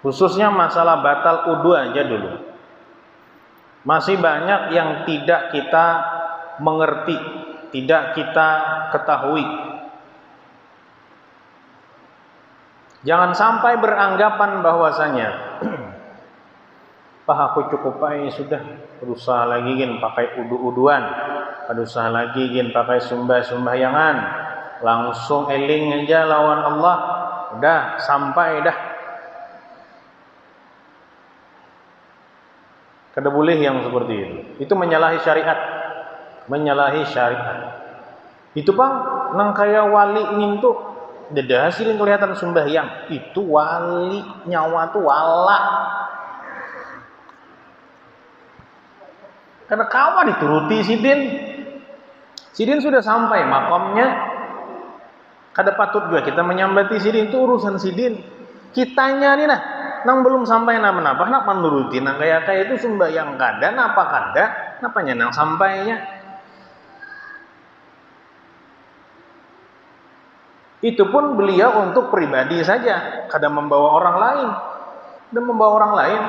khususnya masalah batal wudu aja dulu, masih banyak yang tidak kita mengerti, tidak kita ketahui. Jangan sampai beranggapan bahwasanya aku cukup aja sudah, berusaha lagi gin pakai udu-uduan, berusaha lagi gin pakai sumbah-sumbahyangan, langsung eling aja lawan Allah, udah sampai dah. Kada boleh yang seperti itu. Itu menyalahi syariat. Menyalahi syariat. Itu bang, nang kaya wali ini tuh dada hasilin kelihatan sembahyang. Itu wali, nyawa tuh wala. Karena kawan dituruti sidin. Sidin sudah sampai makamnya. Kada patut juga kita menyambati sidin, itu urusan sidin. Kitanya nih nah, nang belum sampai napa-napa, nak menuruti nang kaya itu sembahyang kada, napa kada, napanya nang sampainya. Itu pun beliau untuk pribadi saja, kada membawa orang lain, dan membawa orang lain.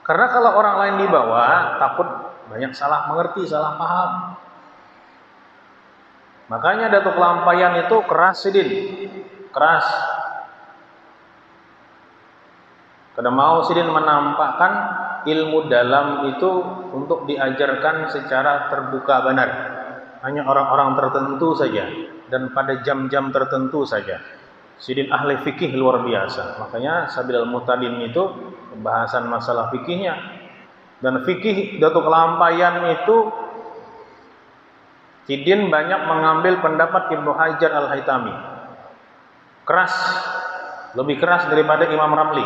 Karena kalau orang lain dibawa, takut banyak salah mengerti, salah paham. Makanya Datuk Lampayan itu keras sidin, keras. Kada mau sidin menampakkan ilmu dalam itu untuk diajarkan secara terbuka benar. Hanya orang-orang tertentu saja dan pada jam-jam tertentu saja. Sidin ahli fikih luar biasa. Makanya Sabilal Muhtadin itu pembahasan masalah fikihnya. Dan fikih Datuk Lampayan itu sidin banyak mengambil pendapat Ibnu Hajar Al-Haytami. Keras, lebih keras daripada Imam Ramli.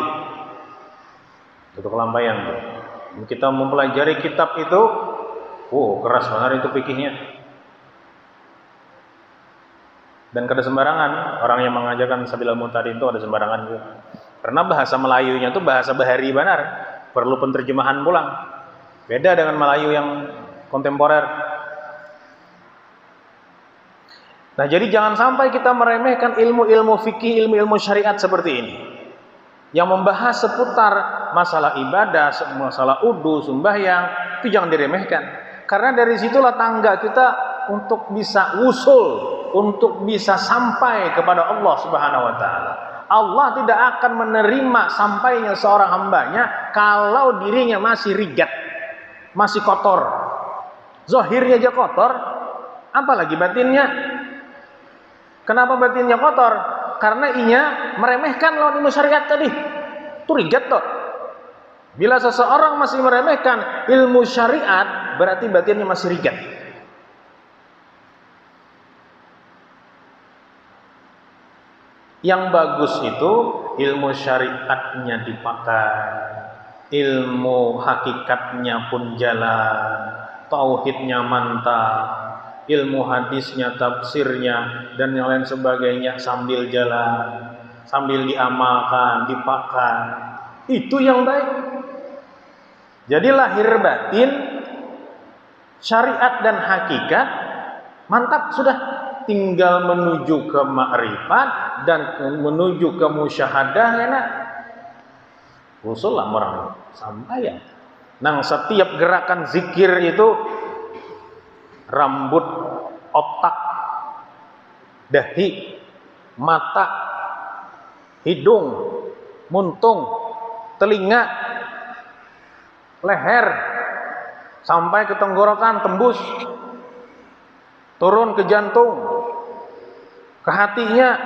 Itu kelampaian tuh. Kita mempelajari kitab itu, keras banget itu fikihnya. Dan kada sembarangan orang yang mengajarkan Sabilal Muhtadin itu ada sembarangan juga. Karena bahasa Melayunya itu bahasa bahari benar, perlu penterjemahan pulang. Beda dengan Melayu yang kontemporer. Nah, jadi jangan sampai kita meremehkan ilmu-ilmu fikih, ilmu-ilmu syariat seperti ini. Yang membahas seputar masalah ibadah, masalah wudu, sembahyang, itu jangan diremehkan. Karena dari situlah tangga kita untuk bisa usul, untuk bisa sampai kepada Allah Subhanahu wa taala. Allah tidak akan menerima sampainya seorang hambanya kalau dirinya masih rigat, masih kotor. Zahirnya aja kotor, apalagi batinnya. Kenapa batinnya kotor? Karena inya meremehkan lawan ilmu syariat tadi. Itu rigat toh. Bila seseorang masih meremehkan ilmu syariat, berarti batinnya masih rigat. Yang bagus itu ilmu syariatnya dipakai, ilmu hakikatnya pun jalan, tauhidnya mantap, ilmu hadisnya, tafsirnya, dan yang lain sebagainya sambil jalan, sambil diamalkan, dipakai. Itu yang baik. Jadi lahir batin, syariat dan hakikat, mantap sudah. Tinggal menuju ke ma'rifat dan menuju ke musyahadah enak. Usul lah orang sampai ya. Nang setiap gerakan zikir itu rambut, otak, dahi, mata, hidung, muntung, telinga, leher, sampai ke tenggorokan tembus, turun ke jantung, ke hatinya,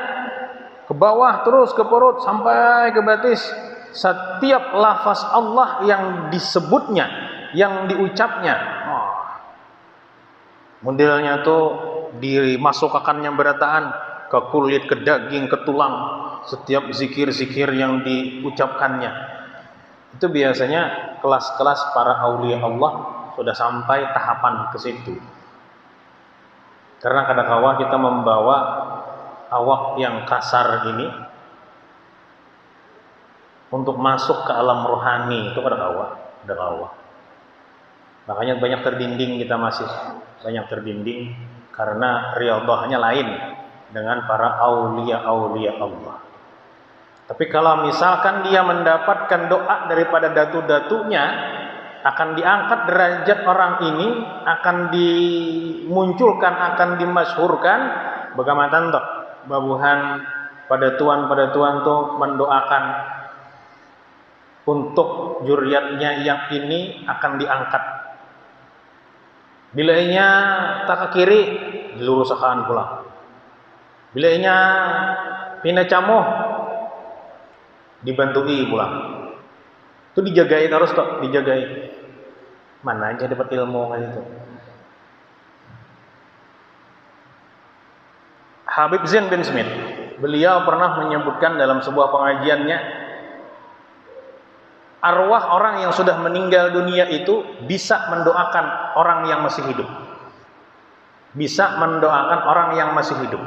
ke bawah terus ke perut sampai ke batis. setiap lafaz Allah yang disebutnya, yang diucapnya, modelnya tuh dimasukkannya berataan ke kulit, ke daging, ke tulang, setiap zikir-zikir yang diucapkannya. Itu biasanya kelas-kelas para aulia Allah sudah sampai tahapan ke situ. Karena kadang-kala kita membawa awak yang kasar ini untuk masuk ke alam rohani, itu kadang-kala. Makanya banyak terdinding, kita masih banyak terdinding karena riyadhahnya lain dengan para aulia-aulia Allah. Tapi kalau misalkan dia mendapatkan doa daripada datu-datunya, akan diangkat derajat orang ini, akan dimunculkan, akan dimasyhurkan. Bagaimana toh babuhan pada tuan tuh mendoakan untuk juriatnya yang ini akan diangkat. Bilainya tak ke kiri, diluruskan pula. Bilainya pindah camuh, dibantui pula. Itu dijagai terus kok, dijagai. Mana aja dapat ilmu kayak itu. Habib Zain bin Smith, beliau pernah menyebutkan dalam sebuah pengajiannya, arwah orang yang sudah meninggal dunia itu bisa mendoakan orang yang masih hidup. Bisa mendoakan orang yang masih hidup.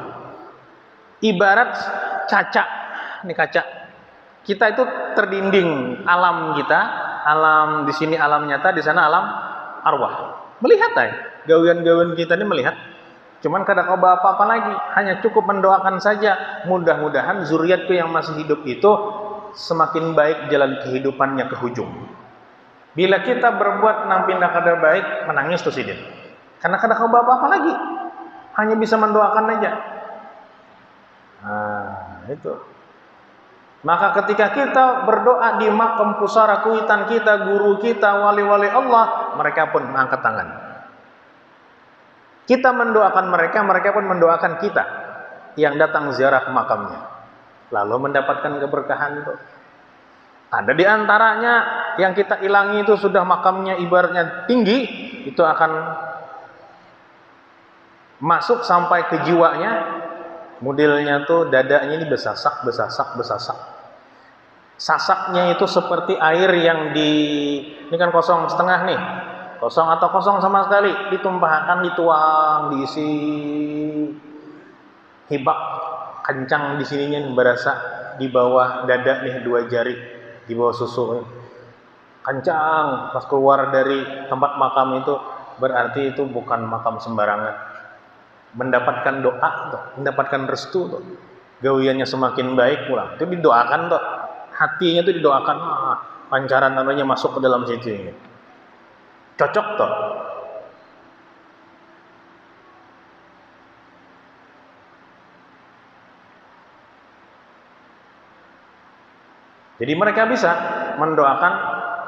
Ibarat kaca, ini kaca. Kita itu terdinding alam kita, alam di sini alam nyata, di sana alam arwah. Melihat aja, gawean-gawean kita ini melihat. Cuman kadang apa-apa lagi, hanya cukup mendoakan saja. Mudah-mudahan zuriatku yang masih hidup itu semakin baik jalan kehidupannya ke hujung. Bila kita berbuat nang pindah kada baik, menangis tuh sidin. Karena kadang apa-apa lagi, hanya bisa mendoakan aja. Nah, itu. Maka ketika kita berdoa di makam pusara kuitan kita, guru kita, wali-wali Allah, mereka pun mengangkat tangan. Kita mendoakan mereka, mereka pun mendoakan kita yang datang ziarah ke makamnya. Lalu mendapatkan keberkahan itu. Ada di antaranya yang kita ilangi itu sudah makamnya ibaratnya tinggi, itu akan masuk sampai ke jiwanya. Modelnya tuh dadanya ini besasak. Sasaknya itu seperti air yang ini kan kosong setengah nih, kosong atau kosong sama sekali, ditumpahkan, dituang, diisi hibak kencang di sininya, berasa di bawah dada nih 2 jari, di bawah susu kencang. Pas keluar dari tempat makam itu berarti itu bukan makam sembarangan, mendapatkan doa tuh, mendapatkan restu tuh, gawiannya semakin baik pula, itu didoakan tuh. Hatinya itu didoakan, pancaran namanya masuk ke dalam situ ini. Cocok toh. Jadi mereka bisa mendoakan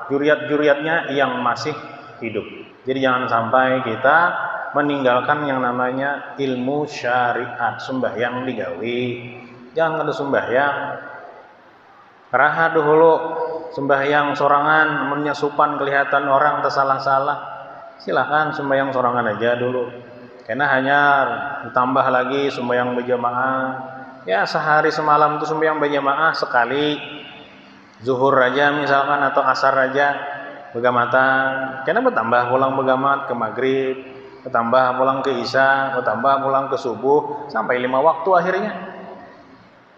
juriat-juriatnya yang masih hidup. Jadi jangan sampai kita meninggalkan yang namanya ilmu syariat. Sembahyang digawi, jangan ada sembahyang raha dulu, sembahyang sorangan, menyusupan kelihatan orang tersalah-salah. Silahkan sembahyang sorangan aja dulu. Karena hanya ditambah lagi sembahyang berjamaah. Ya sehari semalam itu sembahyang berjamaah sekali. Zuhur aja misalkan atau asar aja begamatan. Karena bertambah pulang begamat ke maghrib, bertambah pulang ke isya, bertambah pulang ke subuh sampai 5 waktu akhirnya.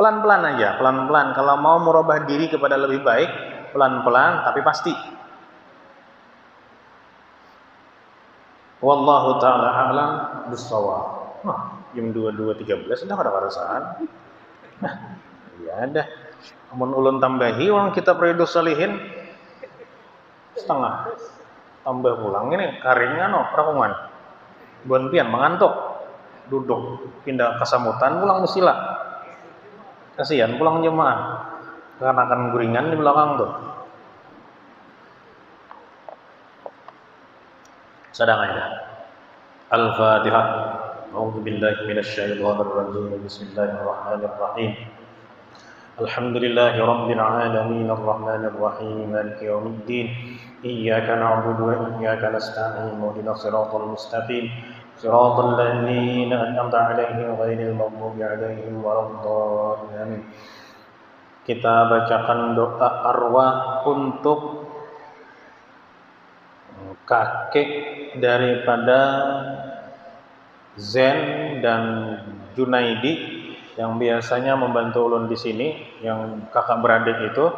Pelan-pelan aja, pelan-pelan. Kalau mau merubah diri kepada lebih baik, pelan-pelan tapi pasti. Wallahu ta'ala a'lam bissawab. Jam 22.13 sudah ada karasan. Ya dah. Amun ulun tambahi orang kita periode salihin setengah. Tambah pulang ini karingan rakungan. Buan pian mengantuk. Duduk pindah kesamutan pulang mesila. Kasihan pulang jemaah karena akan guringan di belakang tuh. Sedang aja. Al-Fatihah. A'udzu billahi minasyaitonir rajim. Bismillahirrahmanirrahim. Alhamdulillahi rabbil alamin arrahmanir rahim maliki yaumiddin iyyaka na'budu wa iyyaka nasta'in ihdinas siratal mustaqim siratal ladzina an'amta 'alaihim ghairil maghdubi 'alaihim waladdallin. Kita bacakan doa arwah untuk kakek daripada Zen dan Junaidi yang biasanya membantu ulun di sini, yang kakak beradik itu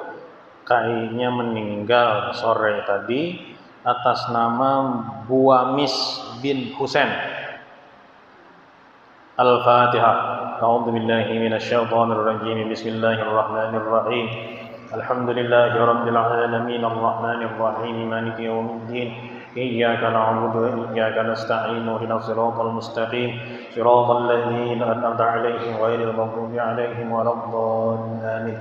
kayaknya meninggal sore tadi atas nama Buamis bin Husain. Al-Fatihah. A'udzu billahi minasyaitonir rajim. Bismillahirrahmanirrahim. Alhamdulillahi rabbil alamin arrahmanir rahim maliki yaumiddin. Iyyaka na'budu wa iyyaka nasta'in ihdinas siratal mustaqim siratal ladzina an'amta 'alaihim ghairil maghdubi 'alaihim waladdallin.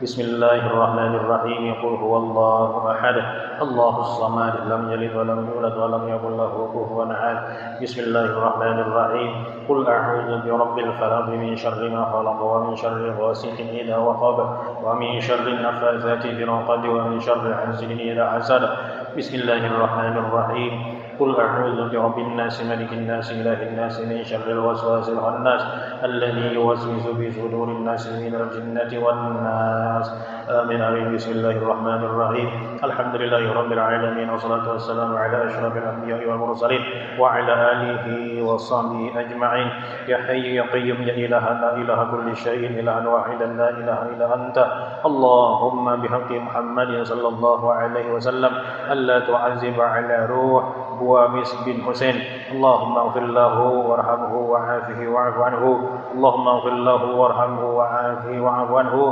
Bismillahirrahmanirrahim. Qul huwallahu ahad. Allahus samad. Lam yalid wa lam yulad wa lam yakul lahu kufuwan ahad. Bismillahirrahmanirrahim. Qul a'udzu birabbil falaq min syarri ma khalaq wa min syarri ghasiqin idza waqab wa min syarri nafatsati fil 'uqad wa min syarri hasidin idza hasad. Bismillahirrahmanirrahim. Qul a'udzu birabbin nas malikin nas ilahin nas min syarril waswasil khannas alladzi yuwaswisu fi sudurin nas minal jinnati wan nas. Amin amin. Bismillahirrahmanirrahim. Alhamdulillahi rabbil alamin wassalatu wassalamu ala asyrafil anbiya'i wal mursalin wa ala alihi wa sahbihi ajma'in. Ya hayyu ya qayyum ya ilaha la ilaha kulli syai'in ilahan wahidan la ilaha illa anta. Allahumma bihaqqi Muhammadin sallallahu alaihi wasallam alla tu'azzib ala ruh Buamis bin Husain. Allahumma ighfir lahu warhamhu wa'afihi wa'fu anhu. Allahumma ighfir lahu warhamhu wa'afihi wa'fu anhu.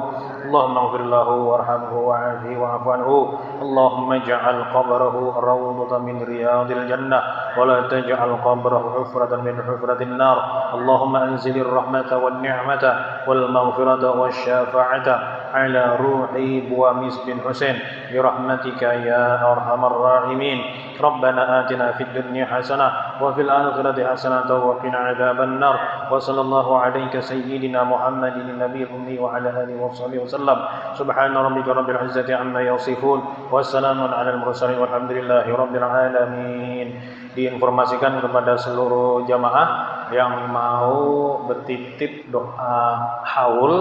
Allahumma ighfir lahu warhamhu wa'afihi wa'fu anhu. Allahumma ij'al qabrahu rawdatan min riyadil jannah wa la taj'al qabrahu hufratan min hufratin nar. Allahumma anzilir rahmata wan ni'mata wal maghfirata wasyafa'ata ala ruhi Buamis bin Husain bi rahmatika ya arhamar rahimin. Rabbana atina fid dunya hasanah wa fil akhirati hasanah wa qina adzaban nar. Wa sallallahu alaika sayyidina Muhammadin nabiyil ummi wa ala alihi wa sahbihi wasallam. Subhana rabbika rabbil izzati amma yasifun wa salamun alal mursalin walhamdulillahi rabbil alamin. Diinformasikan kepada seluruh jamaah yang mau bertitip doa haul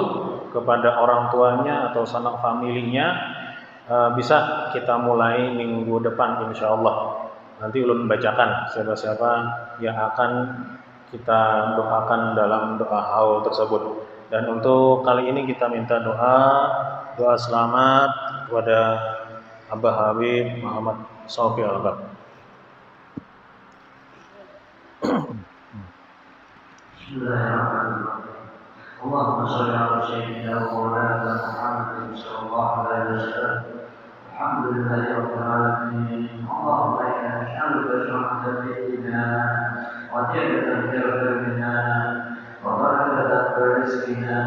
kepada orang tuanya atau sanak familinya, bisa kita mulai minggu depan insyaallah. Nanti ulun bacakan siapa-siapa yang akan kita doakan dalam doa haul tersebut. Dan untuk kali ini kita minta doa selamat kepada Abah Habib Muhammad Shauqi Al-Bab. Bismillahirrahmanirrahim. Allahumma shalli ala sayyidina wa maulana Muhammad sallallahu alaihi wasallam. Alhamdulillahirabbil alamin. Allahumma inna nas'aluka rahmatan fidina wa tiyatan fil dunya wa barakatan fil rizqina